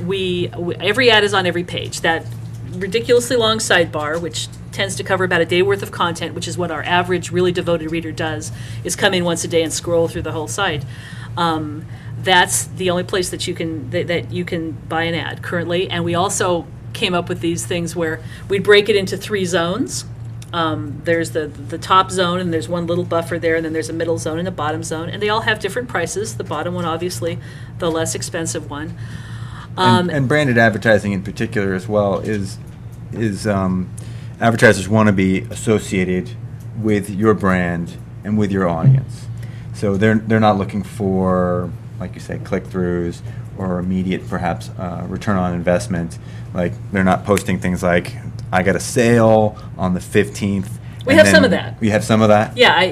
every ad is on every page. That ridiculously long sidebar, which tends to cover about a day worth of content, which is what our average really devoted reader does, is come in once a day and scroll through the whole site. That's the only place that you can buy an ad currently. And we also came up with these things where we'd break it into 3 zones. There's the top zone, and there's one little buffer there, and then there's a middle zone and a bottom zone, and they all have different prices. The bottom one, obviously, the less expensive one. And branded advertising in particular as well is advertisers want to be associated with your brand and with your audience. So they're not looking for, like you say, click-throughs or immediate, perhaps, return on investment. Like, they're not posting things like, I got a sale on the 15th. We have some of that. We have some of that? Yeah,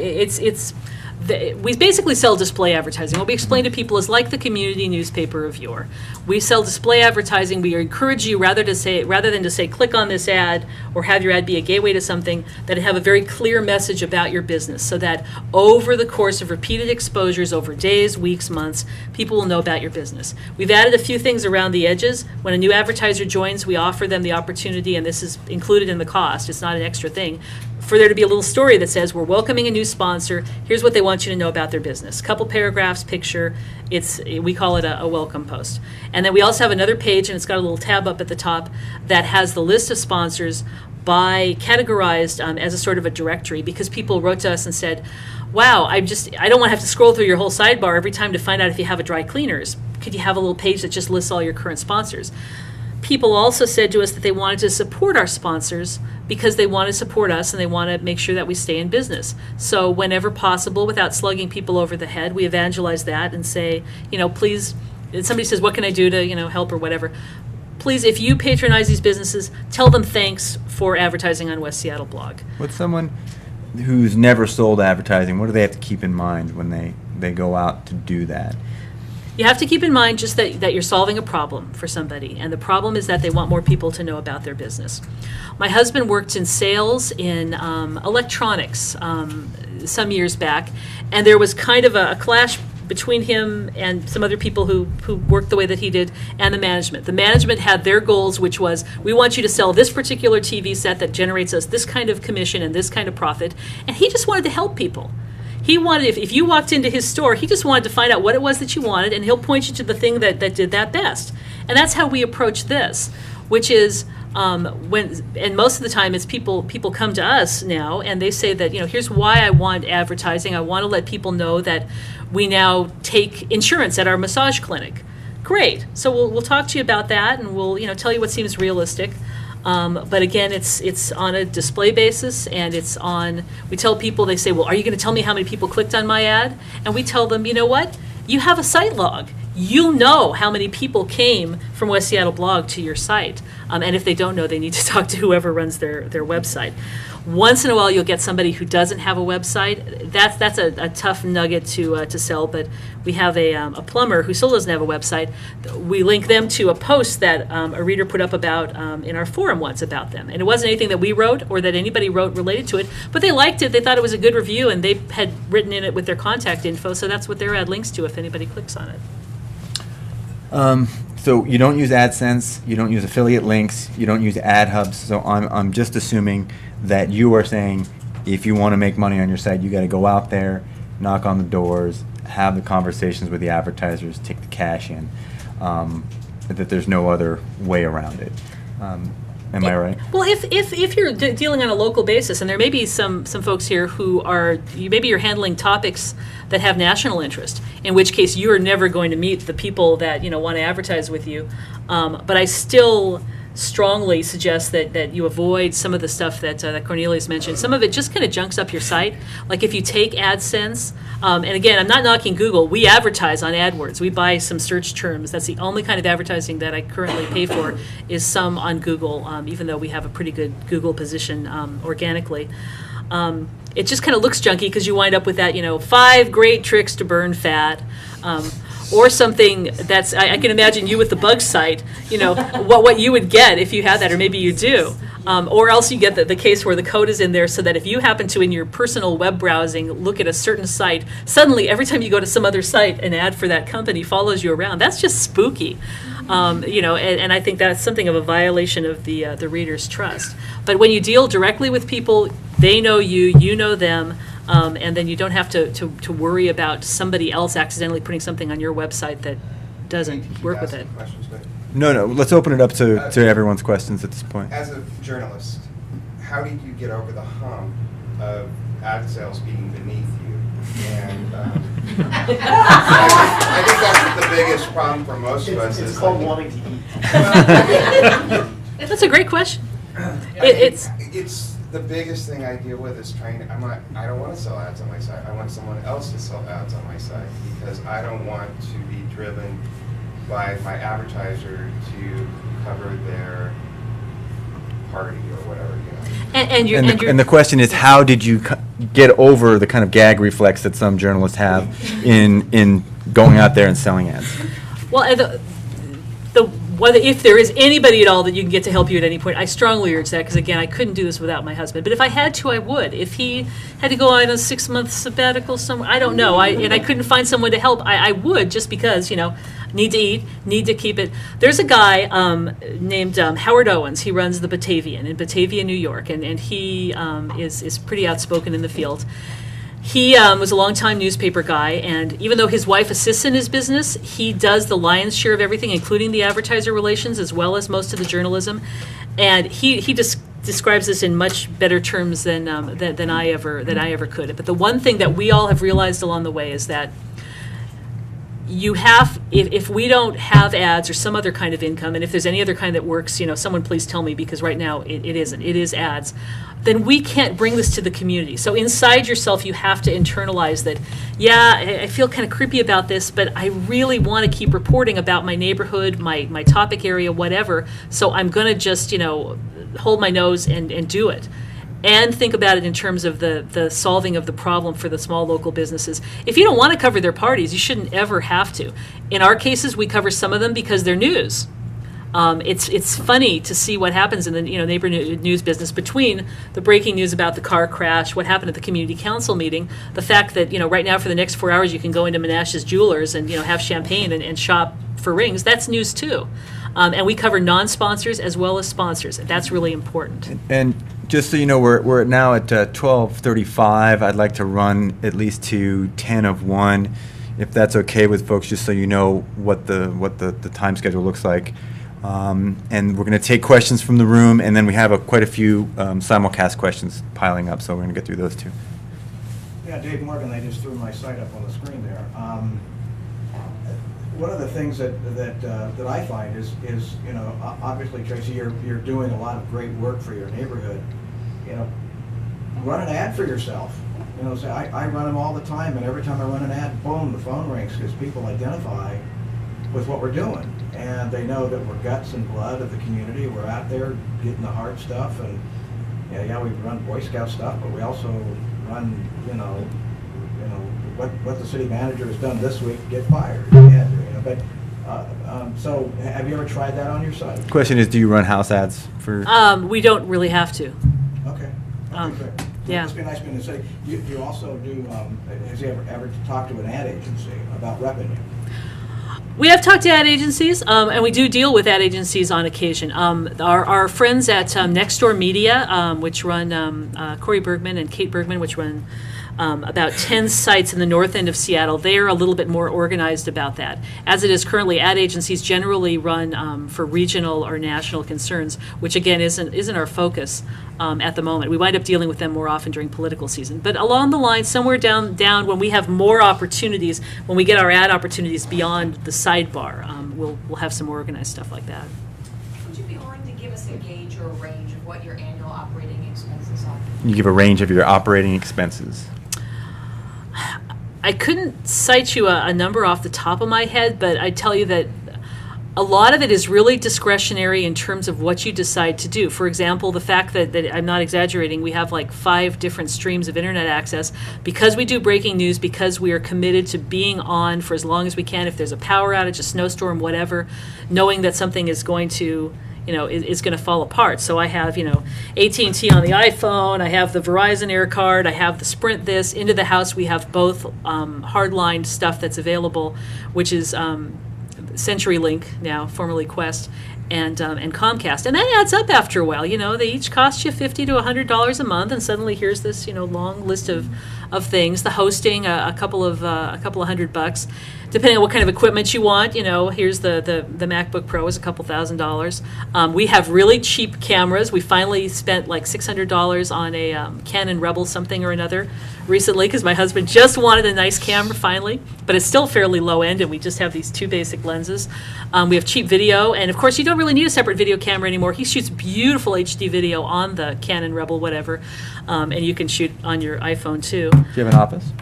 we basically sell display advertising. What we explain to people is like the community newspaper reviewer. We sell display advertising. We encourage you, rather than to say click on this ad or have your ad be a gateway to something, that have a very clear message about your business, so that over the course of repeated exposures over days, weeks, months, people will know about your business. We've added a few things around the edges. When a new advertiser joins, we offer them the opportunity, and this is included in the cost, it's not an extra thing, for there to be a little story that says, we're welcoming a new sponsor, here's what they want you to know about their business. Couple paragraphs, picture, we call it a welcome post. And then we also have another page, and it's got a little tab up at the top that has the list of sponsors categorized as a sort of a directory, because people wrote to us and said, wow, I don't want to have to scroll through your whole sidebar every time to find out if you have a dry cleaners. Could you have a little page that just lists all your current sponsors? People also said to us that they wanted to support our sponsors because they want to support us and they want to make sure that we stay in business. So whenever possible, without slugging people over the head, we evangelize that and say, please, if somebody says, what can I do to, help or whatever, please, if you patronize these businesses, tell them thanks for advertising on West Seattle Blog. What's someone who's never sold advertising, what do they have to keep in mind when they go out to do that? You have to keep in mind just that you're solving a problem for somebody, and the problem is that they want more people to know about their business. My husband worked in sales in electronics some years back, and there was kind of a clash between him and some other people who worked the way that he did, and the management. The management had their goals, which was, we want you to sell this particular TV set that generates us this kind of commission and this kind of profit, and he just wanted to help people. He wanted, if you walked into his store, he just wanted to find out what it was that you wanted, and he'll point you to the thing that did that best. And that's how we approach this, which is and most of the time it's people come to us now and they say that, here's why I want advertising. I want to let people know that we now take insurance at our massage clinic. Great. So we'll talk to you about that, and we'll tell you what seems realistic. But again, it's on a display basis, and we tell people, they say, well, are you going to tell me how many people clicked on my ad? And we tell them, you know what? You have a site log. You'll know how many people came from West Seattle Blog to your site. And if they don't know, they need to talk to whoever runs their website. Once in a while, you'll get somebody who doesn't have a website. That's a tough nugget to sell, but we have a plumber who still doesn't have a website. We link them to a post that a reader put up about in our forum once about them. And it wasn't anything that we wrote or that anybody wrote related to it, but they liked it. They thought it was a good review, and they had written in it with their contact info, so that's what their ad links to if anybody clicks on it. So you don't use AdSense, you don't use affiliate links, you don't use ad hubs. So I'm just assuming that you are saying if you want to make money on your site, you got to go out there, knock on the doors, have the conversations with the advertisers, take the cash in. That there's no other way around it. Am I right? Well, if you're dealing on a local basis, and there may be some folks here who are, maybe you're handling topics that have national interest, in which case you are never going to meet the people that want to advertise with you. But I still strongly suggest that you avoid some of the stuff that Cornelius mentioned. Some of it just kind of junks up your site. Like if you take AdSense, and again, I'm not knocking Google. We advertise on AdWords. We buy some search terms. That's the only kind of advertising that I currently pay for is some on Google, even though we have a pretty good Google position organically. It just kind of looks junky because you wind up with that, 5 great tricks to burn fat. Or something that's, I can imagine you with the bug site, what you would get if you had that, or maybe you do. Or else you get the case where the code is in there so that if you happen to, in your personal web browsing, look at a certain site, suddenly every time you go to some other site, an ad for that company follows you around. That's just spooky. And I think that's something of a violation of the reader's trust. But when you deal directly with people, they know you, you know them. And then you don't have to worry about somebody else accidentally putting something on your website that doesn't work with it. No. Let's open it up to everyone's questions at this point. As a journalist, how did you get over the hump of ad sales being beneath you? And I think that's the biggest problem for most of us. It's called wanting to eat. That's a great question. It's the biggest thing I deal with is I don't want to sell ads on my site. I want someone else to sell ads on my site because I don't want to be driven by my advertiser to cover their party or whatever, And the question is, how did you get over the kind of gag reflex that some journalists have in going out there and selling ads? Well, whether if there is anybody at all that you can get to help you at any point, I strongly urge that because, again, I couldn't do this without my husband. But if I had to, I would. If he had to go on a 6-month sabbatical somewhere, I don't know, and I couldn't find someone to help, I would just because, need to eat, need to keep it. There's a guy named Howard Owens. He runs the Batavian in Batavia, New York, and he is pretty outspoken in the field. He was a longtime newspaper guy, and even though his wife assists in his business, he does the lion's share of everything, including the advertiser relations as well as most of the journalism. And he just describes this in much better terms than I ever could. But the one thing that we all have realized along the way is that you have, if we don't have ads or some other kind of income, and if there's any other kind that works, someone please tell me, because right now it isn't. It is ads. Then we can't bring this to the community. So inside yourself, you have to internalize that, I feel kind of creepy about this, but I really want to keep reporting about my neighborhood, my topic area, whatever. So I'm going to just, hold my nose and do it. And think about it in terms of the solving of the problem for the small local businesses. If you don't want to cover their parties, you shouldn't ever have to. In our cases, we cover some of them because they're news. It's funny to see what happens in the neighborhood news business between the breaking news about the car crash, what happened at the community council meeting, the fact that right now for the next 4 hours you can go into Menashe's Jewelers and have champagne and shop for rings. That's news too. And we cover non-sponsors as well as sponsors. That's really important. And just so you know, we're now at 12:35. I'd like to run at least to 10 of 1, if that's okay with folks, just so you know what the time schedule looks like. And we're going to take questions from the room, and then we have quite a few simulcast questions piling up, so we're going to get through those too. Yeah, Dave Morgan, they just threw my site up on the screen there. One of the things that I find is obviously, Tracy, you're doing a lot of great work for your neighborhood. Run an ad for yourself. Say I run them all the time, and every time I run an ad, boom, the phone rings because people identify with what we're doing, and they know that we're guts and blood of the community. We're out there getting the hard stuff, and yeah, we run Boy Scout stuff, but we also run, what the city manager has done this week, get fired. Yeah, but so have you ever tried that on your site? Question is, do you run house ads for? We don't really have to. Okay. Great. Yeah. It's been nice being to say. You also do. Has you ever talked to an ad agency about revenue? We have talked to ad agencies, and we do deal with ad agencies on occasion. Our friends at Nextdoor Media, which run Corey Bergman and Kate Bergman, which run about 10 sites in the north end of Seattle, they are a little bit more organized about that. As it is currently, ad agencies generally run for regional or national concerns, which again isn't our focus at the moment. We wind up dealing with them more often during political season. But along the line, somewhere down when we have more opportunities, when we get our ad opportunities beyond the sidebar, we'll have some more organized stuff like that. Would you be willing to give us a gauge or a range of what your annual operating expenses are? You give a range of your operating expenses. I couldn't cite you a number off the top of my head, but I tell you that a lot of it is really discretionary in terms of what you decide to do. For example, the fact that I'm not exaggerating, we have like 5 different streams of internet access because we do breaking news, because we are committed to being on for as long as we can. If there's a power outage, a snowstorm, whatever, knowing that something is going to is going to fall apart. So I have, AT&T on the iPhone, I have the Verizon Air Card, I have the Sprint this. Into the house, we have both hardline stuff that's available, which is CenturyLink now, formerly Quest, and Comcast. And that adds up after a while. They each cost you $50 to $100 a month, and suddenly here's this, long list of things. The hosting, a couple of $100. Depending on what kind of equipment you want, here's the MacBook Pro is a couple $1,000s. We have really cheap cameras. We finally spent like $600 on a Canon Rebel something or another recently because my husband just wanted a nice camera finally, but it's still fairly low end, and we just have these 2 basic lenses. We have cheap video, and of course you don't really need a separate video camera anymore. He shoots beautiful HD video on the Canon Rebel, whatever, and you can shoot on your iPhone too. Do you have an office?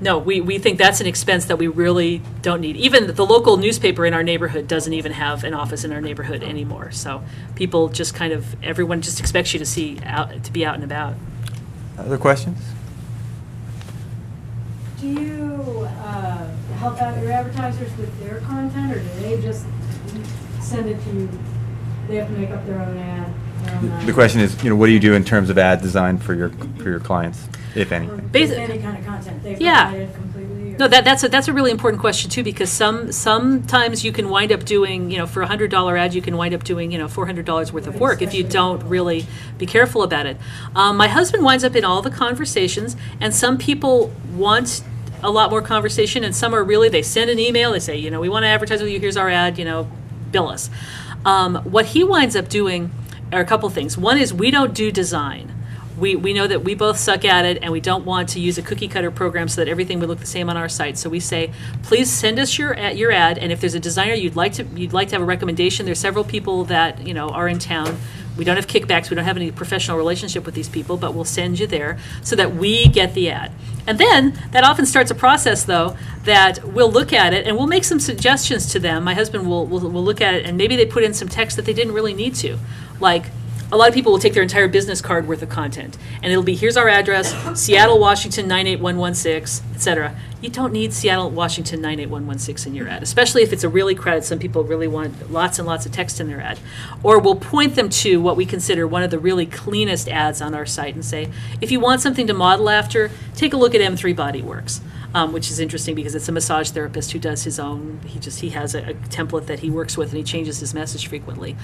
No, we think that's an expense that we really don't need. Even the local newspaper in our neighborhood doesn't even have an office in our neighborhood anymore. So people just everyone just expects you to be out and about. Other questions? Do you help out your advertisers with their content, or do they just send it to you? They have to make up their own ad. The question is, what do you do in terms of ad design for your clients, if anything? Any kind of content they provided completely? Or? No, that's a really important question too, because sometimes you can wind up doing, for a $100 ad, you can wind up doing, $400 worth of work if you don't really be careful about it. My husband winds up in all the conversations, and some people want a lot more conversation, and some are really, they send an email, they say, we want to advertise with you, here's our ad, bill us. What he winds up doing are a couple things. One is we don't do design. We know that we both suck at it, and we don't want to use a cookie cutter program so that everything would look the same on our site. So we say, please send us your ad, and if there's a designer you'd like to have a recommendation, there's several people that are in town. We don't have kickbacks. We don't have any professional relationship with these people, but we'll send you there so that we get the ad. And then that often starts a process, though, that we'll look at it and we'll make some suggestions to them. My husband will look at it, and maybe they put in some text that they didn't really need to. Like, a lot of people will take their entire business card worth of content, and it'll be, here's our address, Seattle, Washington, 98116, etc. You don't need Seattle, Washington, 98116 in your ad, especially if it's a really crowded. Some people really want lots and lots of text in their ad. Or we'll point them to what we consider one of the really cleanest ads on our site and say, if you want something to model after, take a look at M3 Bodyworks. Which is interesting because it's a massage therapist who does his own, he has a template that he works with, and he changes his message frequently.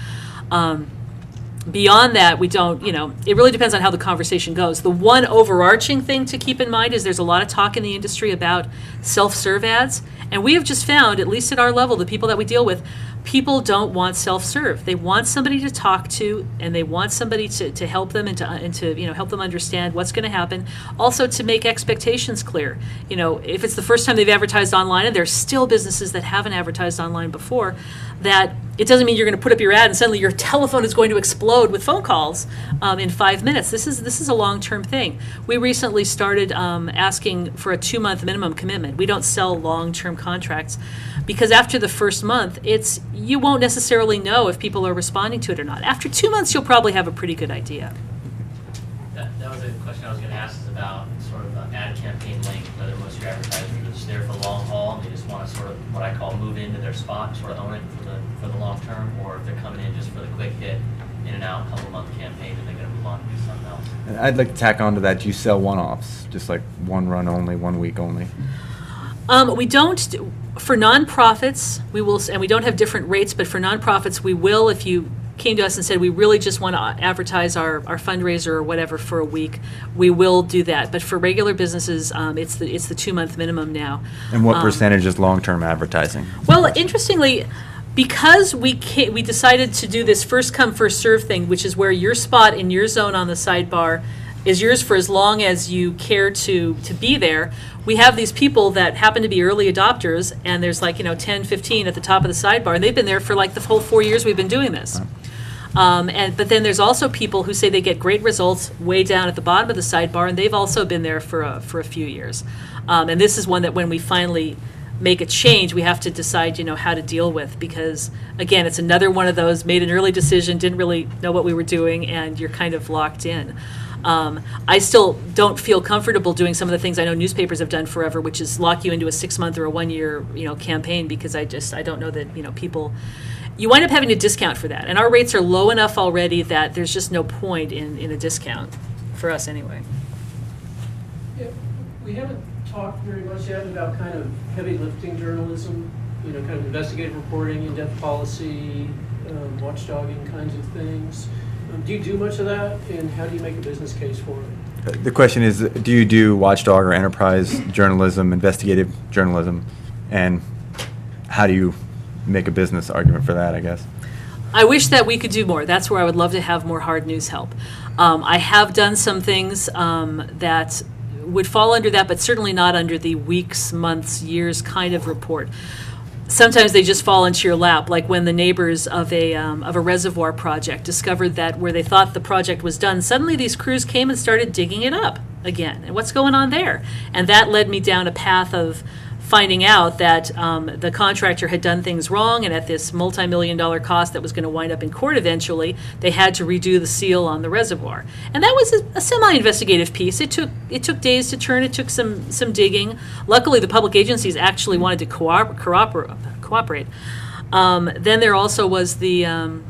Beyond that, we don't, it really depends on how the conversation goes. The one overarching thing to keep in mind is there's a lot of talk in the industry about self-serve ads, and we have just found, at least at our level, the people that we deal with, people don't want self-serve. They want somebody to talk to, and they want somebody to help them and to help them understand what's going to happen. Also, to make expectations clear. If it's the first time they've advertised online, and there's still businesses that haven't advertised online before, that it doesn't mean you're going to put up your ad and suddenly your telephone is going to explode with phone calls in 5 minutes. This is a long-term thing. We recently started asking for a 2-month minimum commitment. We don't sell long-term contracts because after the first month, you won't necessarily know if people are responding to it or not. After 2 months, you'll probably have a pretty good idea. been asked is about sort of an ad campaign length, whether most of your advertisers are just there for the long haul, and they just want to sort of what I call move into their spot, sort of own it for the long term, or if they're coming in just for the quick hit, in and out, couple month campaign, and they're going to move on and do something else. And I'd like to tack on to that, do you sell one-offs, just like one run only, 1 week only? We don't, for nonprofits, we will, and we don't have different rates, but for nonprofits, we will, if you came to us and said, we really just want to advertise our fundraiser or whatever for a week, we will do that. But for regular businesses, it's the 2-month minimum now. And what percentage is long-term advertising? Well, interestingly, because we decided to do this first come, first serve thing, which is where your spot in your zone on the sidebar is yours for as long as you care to be there. We have these people that happen to be early adopters, and there's like 10, 15 at the top of the sidebar, and they've been there for like the whole 4 years we've been doing this. But then there's also people who say they get great results way down at the bottom of the sidebar, and they've also been there for a few years. And this is one that when we finally make a change, we have to decide, how to deal with, because again, it's another one of those made an early decision, didn't really know what we were doing, and you're kind of locked in. I still don't feel comfortable doing some of the things I know newspapers have done forever, which is lock you into a 6-month or a 1-year, campaign, because I don't know that, people, you wind up having to discount for that. And our rates are low enough already that there's just no point in a discount, for us anyway. Yeah, we haven't talked very much yet about kind of heavy lifting journalism, kind of investigative reporting, in-depth policy, watchdogging kinds of things. Do you do much of that, and how do you make a business case for it? The question is, do you do watchdog or enterprise journalism, investigative journalism, and how do you make a business argument for that, I guess? I wish that we could do more. That's where I would love to have more hard news help. I have done some things that would fall under that, but certainly not under the weeks, months, years kind of report. Sometimes they just fall into your lap, like when the neighbors of a reservoir project discovered that where they thought the project was done, suddenly these crews came and started digging it up again. And what's going on there? And that led me down a path of finding out that the contractor had done things wrong, and at this multi-million-dollar cost that was going to wind up in court eventually, they had to redo the seal on the reservoir. And that was a semi-investigative piece. It took days to turn. It took some digging. Luckily, the public agencies actually wanted to cooperate. Then there also was the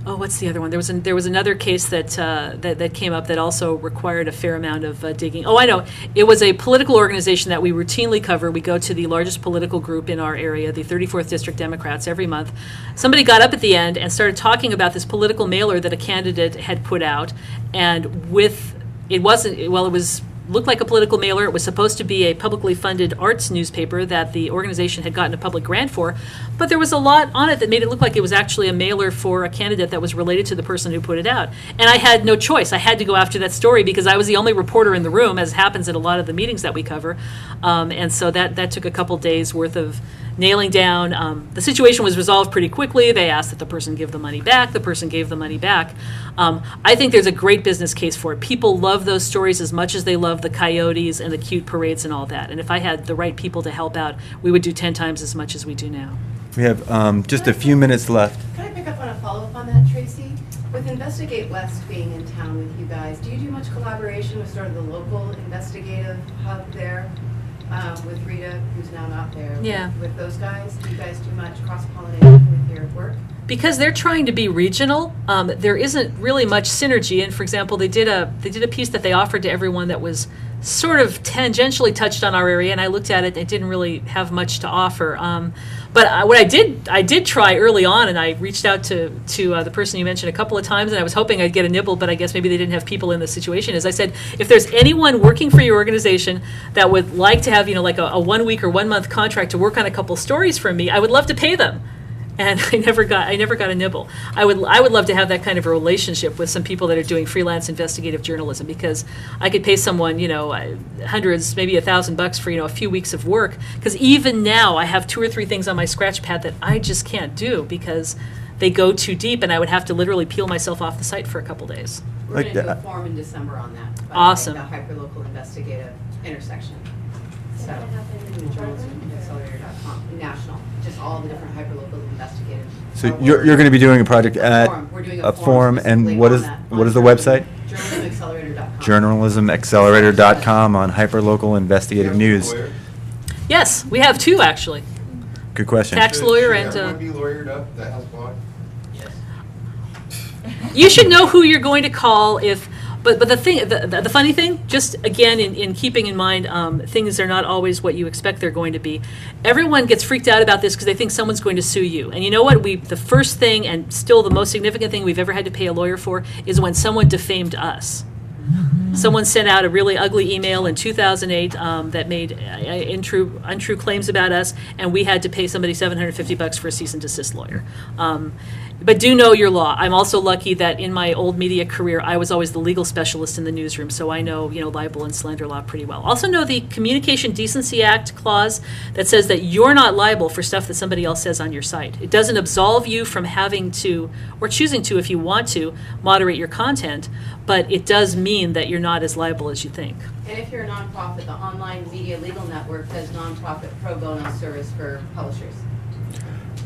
what's the other one? There was another case that came up that also required a fair amount of digging. Oh, I know. It was a political organization that we routinely cover. We go to the largest political group in our area, the 34th District Democrats, every month. Somebody got up at the end and started talking about this political mailer that a candidate had put out, and it looked like a political mailer. It was supposed to be a publicly funded arts newspaper that the organization had gotten a public grant for, but there was a lot on it that made it look like it was actually a mailer for a candidate that was related to the person who put it out. And I had no choice. I had to go after that story because I was the only reporter in the room, as happens at a lot of the meetings that we cover. And so that took a couple days worth of nailing down. The situation was resolved pretty quickly. They asked that the person give the money back. The person gave the money back. I think there's a great business case for it. People love those stories as much as they love the coyotes and the cute parades and all that. And if I had the right people to help out, we would do 10 times as much as we do now. We have just a few minutes left. Can I pick up on a follow-up on that, Tracy? With Investigate West being in town with you guys, do you do much collaboration with sort of the local investigative hub there? With Rita, who's now not there, Yeah. with those guys? Do you guys do much cross-pollination with your work? Because they're trying to be regional, there isn't really much synergy. And for example, they did a piece that they offered to everyone that was sort of tangentially touched on our area, and I looked at it and it didn't really have much to offer. But what I did try early on, and I reached out to the person you mentioned a couple of times, and I was hoping I'd get a nibble, but I guess maybe they didn't have people in this situation. As I said, if there's anyone working for your organization that would like to have, like a 1 week or 1 month contract to work on a couple stories for me, I would love to pay them. And I never got a nibble. I would love to have that kind of a relationship with some people that are doing freelance investigative journalism, because I could pay someone, hundreds, maybe $1,000 for, a few weeks of work. Because even now I have 2 or 3 things on my scratch pad that I just can't do because they go too deep, and I would have to literally peel myself off the site for a couple days. We're going to do a forum in December on that. Awesome. The hyperlocal investigative intersection. So, journalismaccelerator.com, national, just all the different hyperlocal investigative. So you're going to be doing a project at We're doing a forum, and what is the website? Journalismaccelerator.com. journalismaccelerator.com on hyperlocal investigative news. Yes, we have two, actually. Good question. Tax lawyer and, Should everyone be lawyered up that has blog? Yes. You should know who you're going to call if, but the thing, the funny thing, just again, in keeping in mind, things are not always what you expect they're going to be. Everyone gets freaked out about this because they think someone's going to sue you. And you know what? The first thing, and still the most significant thing we've ever had to pay a lawyer for, is when someone defamed us. Someone sent out a really ugly email in 2008 that made untrue claims about us, and we had to pay somebody $750 for a cease and desist lawyer. But do know your law. I'm also lucky that in my old media career, I was always the legal specialist in the newsroom, so I know, libel and slander law pretty well. Also know the Communication Decency Act clause that says that you're not liable for stuff that somebody else says on your site. It doesn't absolve you from having to, or choosing to if you want to, moderate your content, but it does mean that you're not as liable as you think. And if you're a nonprofit, the Online Media Legal Network does nonprofit pro bono service for publishers.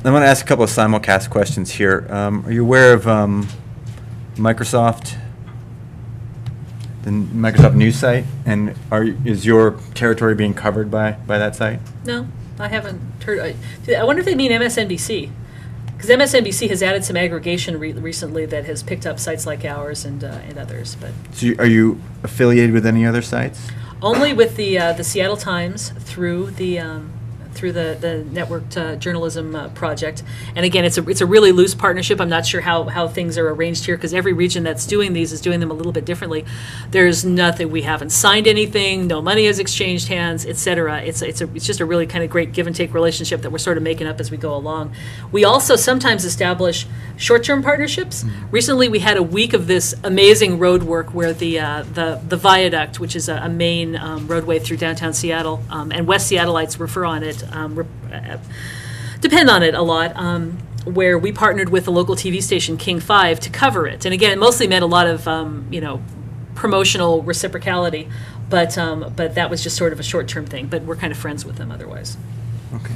I'm going to ask a couple of simulcast questions here. Are you aware of Microsoft, the Microsoft News site? And is your territory being covered by that site? No, I haven't heard. I wonder if they mean MSNBC. Because MSNBC has added some aggregation recently that has picked up sites like ours and others. But So are you affiliated with any other sites? only with the Seattle Times through the networked journalism project. And again, it's a really loose partnership. I'm not sure how things are arranged here because every region that's doing these is doing them a little bit differently. There's nothing, we haven't signed anything, no money has exchanged hands, etc. It's just a really kind of great give and take relationship that we're sort of making up as we go along. We also sometimes establish short-term partnerships. Recently, we had a week of this amazing road work where the viaduct, which is a main roadway through downtown Seattle, and West Seattleites refer on it, depend on it a lot, where we partnered with the local TV station King 5 to cover it. And again, it mostly meant a lot of promotional reciprocality, but that was just sort of a short-term thing. But we're kind of friends with them otherwise. Okay,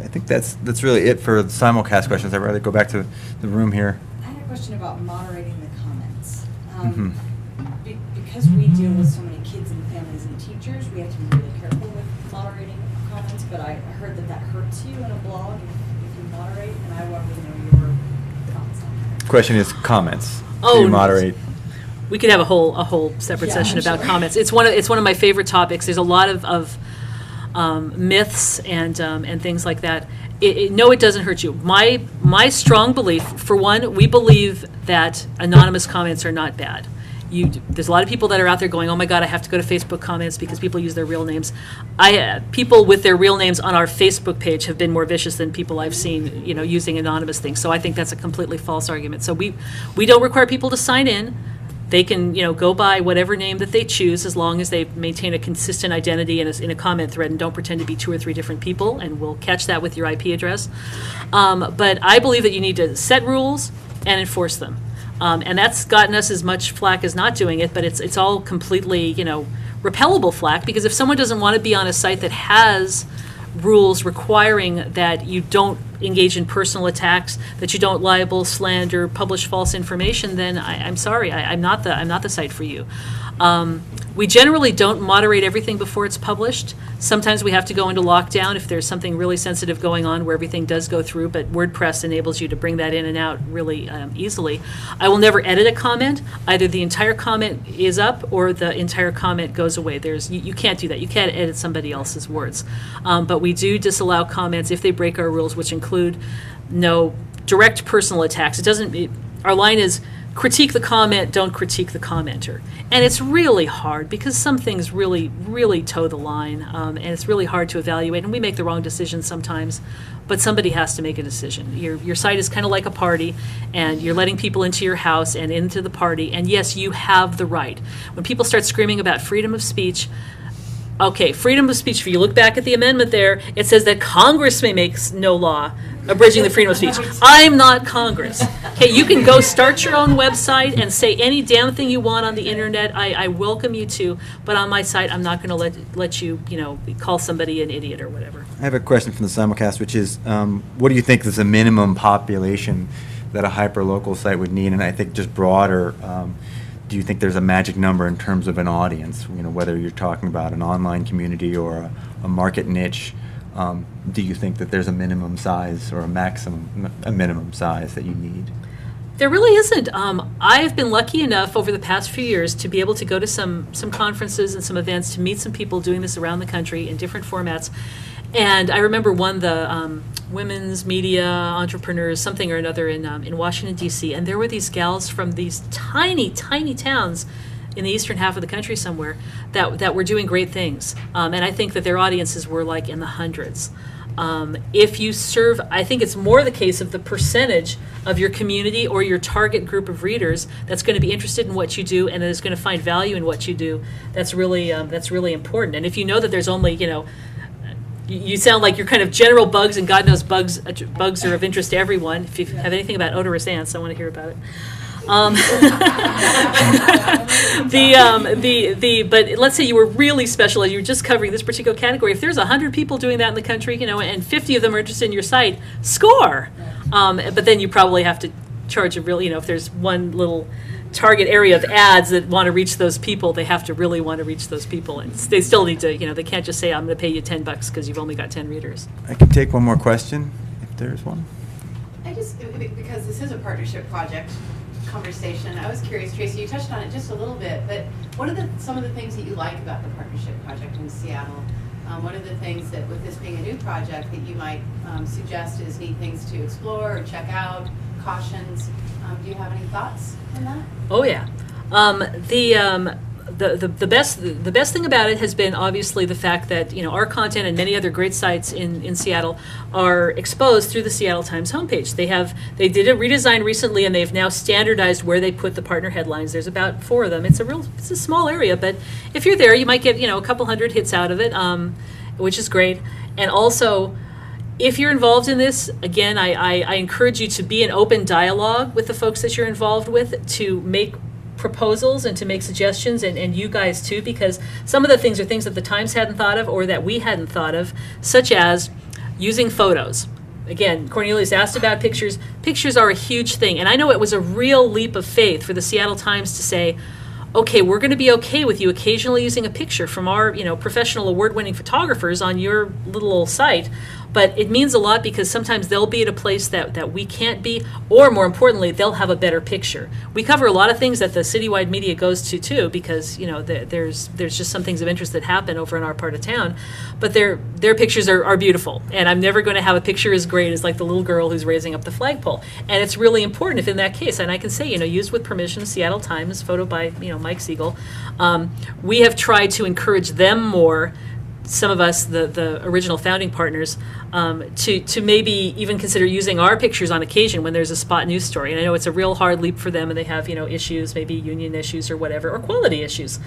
I think that's really it for the simulcast questions. I'd rather go back to the room here. I had a question about moderating the comments. Mm-hmm. Because we deal with so many kids and families and teachers, we have to be really careful with moderating comments, but I heard that hurts you in a blog if you moderate, and I wanted to know your thoughts on that. Question is comments. Oh, Do you moderate? We could have a whole separate session about comments. It's one of my favorite topics. There's a lot of myths and things like that. No, it doesn't hurt you. My strong belief, for one, we believe that anonymous comments are not bad. There's a lot of people that are out there going, oh my God, I have to go to Facebook comments because people use their real names. People with their real names on our Facebook page have been more vicious than people I've seen, using anonymous things. So I think that's a completely false argument. So we don't require people to sign in. They can, go by whatever name that they choose as long as they maintain a consistent identity in a comment thread and don't pretend to be 2 or 3 different people, and we'll catch that with your IP address. But I believe that you need to set rules and enforce them. And that's gotten us as much flack as not doing it, but it's all completely, repellable flack, because if someone doesn't want to be on a site that has rules requiring that you don't engage in personal attacks, that you don't libel, slander, publish false information, then I'm sorry, I'm not the site for you. We generally don't moderate everything before it's published. Sometimes we have to go into lockdown if there's something really sensitive going on where everything does go through, but WordPress enables you to bring that in and out really easily. I will never edit a comment. Either the entire comment is up or the entire comment goes away. You can't do that. You can't edit somebody else's words. But we do disallow comments if they break our rules, which include no direct personal attacks. Our line is, critique the comment, don't critique the commenter. And it's really hard because some things really, really toe the line, and it's really hard to evaluate, and we make the wrong decisions sometimes, but somebody has to make a decision. Your site is kind of like a party, and you're letting people into your house and into the party, and yes, you have the right. When people start screaming about freedom of speech, okay, freedom of speech, if you look back at the amendment there, it says that Congress may make no law abridging the freedom of speech. I'm not Congress. Okay, you can go start your own website and say any damn thing you want on the internet. I welcome you to, but on my site, I'm not going to let you, call somebody an idiot or whatever. I have a question from the simulcast, which is, what do you think is the minimum population that a hyperlocal site would need? And I think just broader, do you think there's a magic number in terms of an audience? You know, whether you're talking about an online community or a market niche, do you think that there's a minimum size or a minimum size that you need? There really isn't. I've been lucky enough over the past few years to be able to go to some conferences and some events to meet some people doing this around the country in different formats. And I remember the women's media entrepreneurs, something or another in Washington, D.C., and there were these gals from these tiny, tiny towns in the eastern half of the country somewhere that were doing great things. And I think that their audiences were like in the hundreds. If you serve, I think it's more the case of the percentage of your community or your target group of readers that's going to be interested in what you do and is going to find value in what you do. That's really important. And if you know that there's only, you sound like you're kind of general bugs, and God knows bugs are of interest to everyone. If you have anything about odorous ants, I want to hear about it. But let's say you were really special and you were just covering this particular category. If there's 100 people doing that in the country, and 50 of them are interested in your site, score. But then you probably have to charge a real, if there's one little target area of ads that want to reach those people, they have to really want to reach those people, and they still need to, they can't just say, I'm going to pay you $10 because you've only got 10 readers. I can take one more question if there's one. Because this is a partnership project conversation, I was curious, Tracy, you touched on it just a little bit, but what are some of the things that you like about the partnership project in Seattle? What are the things that, with this being a new project, that you might suggest as neat things to explore or check out, cautions? Do you have any thoughts on that? Oh yeah, the best thing about it has been obviously the fact that our content and many other great sites in Seattle are exposed through the Seattle Times homepage. They did a redesign recently, and they've now standardized where they put the partner headlines. There's about 4 of them. It's a small area, but if you're there, you might get a couple hundred hits out of it, which is great. And also, if you're involved in this, again, I encourage you to be in open dialogue with the folks that you're involved with, to make proposals and to make suggestions, and you guys too, because some of the things are things that the Times hadn't thought of or that we hadn't thought of, such as using photos. Again, Cornelius asked about pictures. Pictures are a huge thing, and I know it was a real leap of faith for the Seattle Times to say, okay, we're going to be okay with you occasionally using a picture from our professional award-winning photographers on your little old site. But it means a lot because sometimes they'll be at a place that we can't be, or more importantly, they'll have a better picture. We cover a lot of things that the citywide media goes to too, because there's just some things of interest that happen over in our part of town. But their pictures are beautiful, and I'm never going to have a picture as great as like the little girl who's raising up the flagpole. And it's really important if in that case, and I can say used with permission, Seattle Times, photo by Mike Siegel. We have tried to encourage them more. Some of us, the original founding partners, to maybe even consider using our pictures on occasion when there's a spot news story. And I know it's a real hard leap for them, and they have issues, maybe union issues or whatever, or quality issues.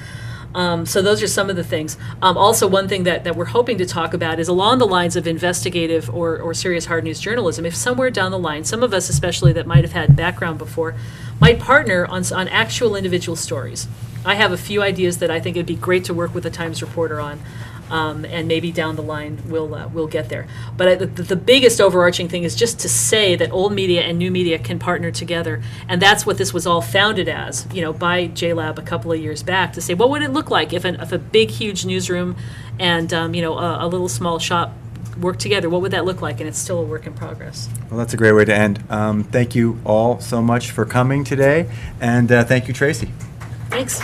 So those are some of the things. Also, one thing that we're hoping to talk about is along the lines of investigative or serious hard news journalism. If somewhere down the line, some of us especially that might have had background before, might partner on actual individual stories. I have a few ideas that I think it'd be great to work with a Times reporter on. And maybe down the line we'll get there. But the biggest overarching thing is just to say that old media and new media can partner together, and that's what this was all founded as, by JLab a couple of years back, to say what would it look like if a big, huge newsroom and a little small shop work together. What would that look like? And it's still a work in progress. Well, that's a great way to end. Thank you all so much for coming today, and thank you, Tracy. Thanks.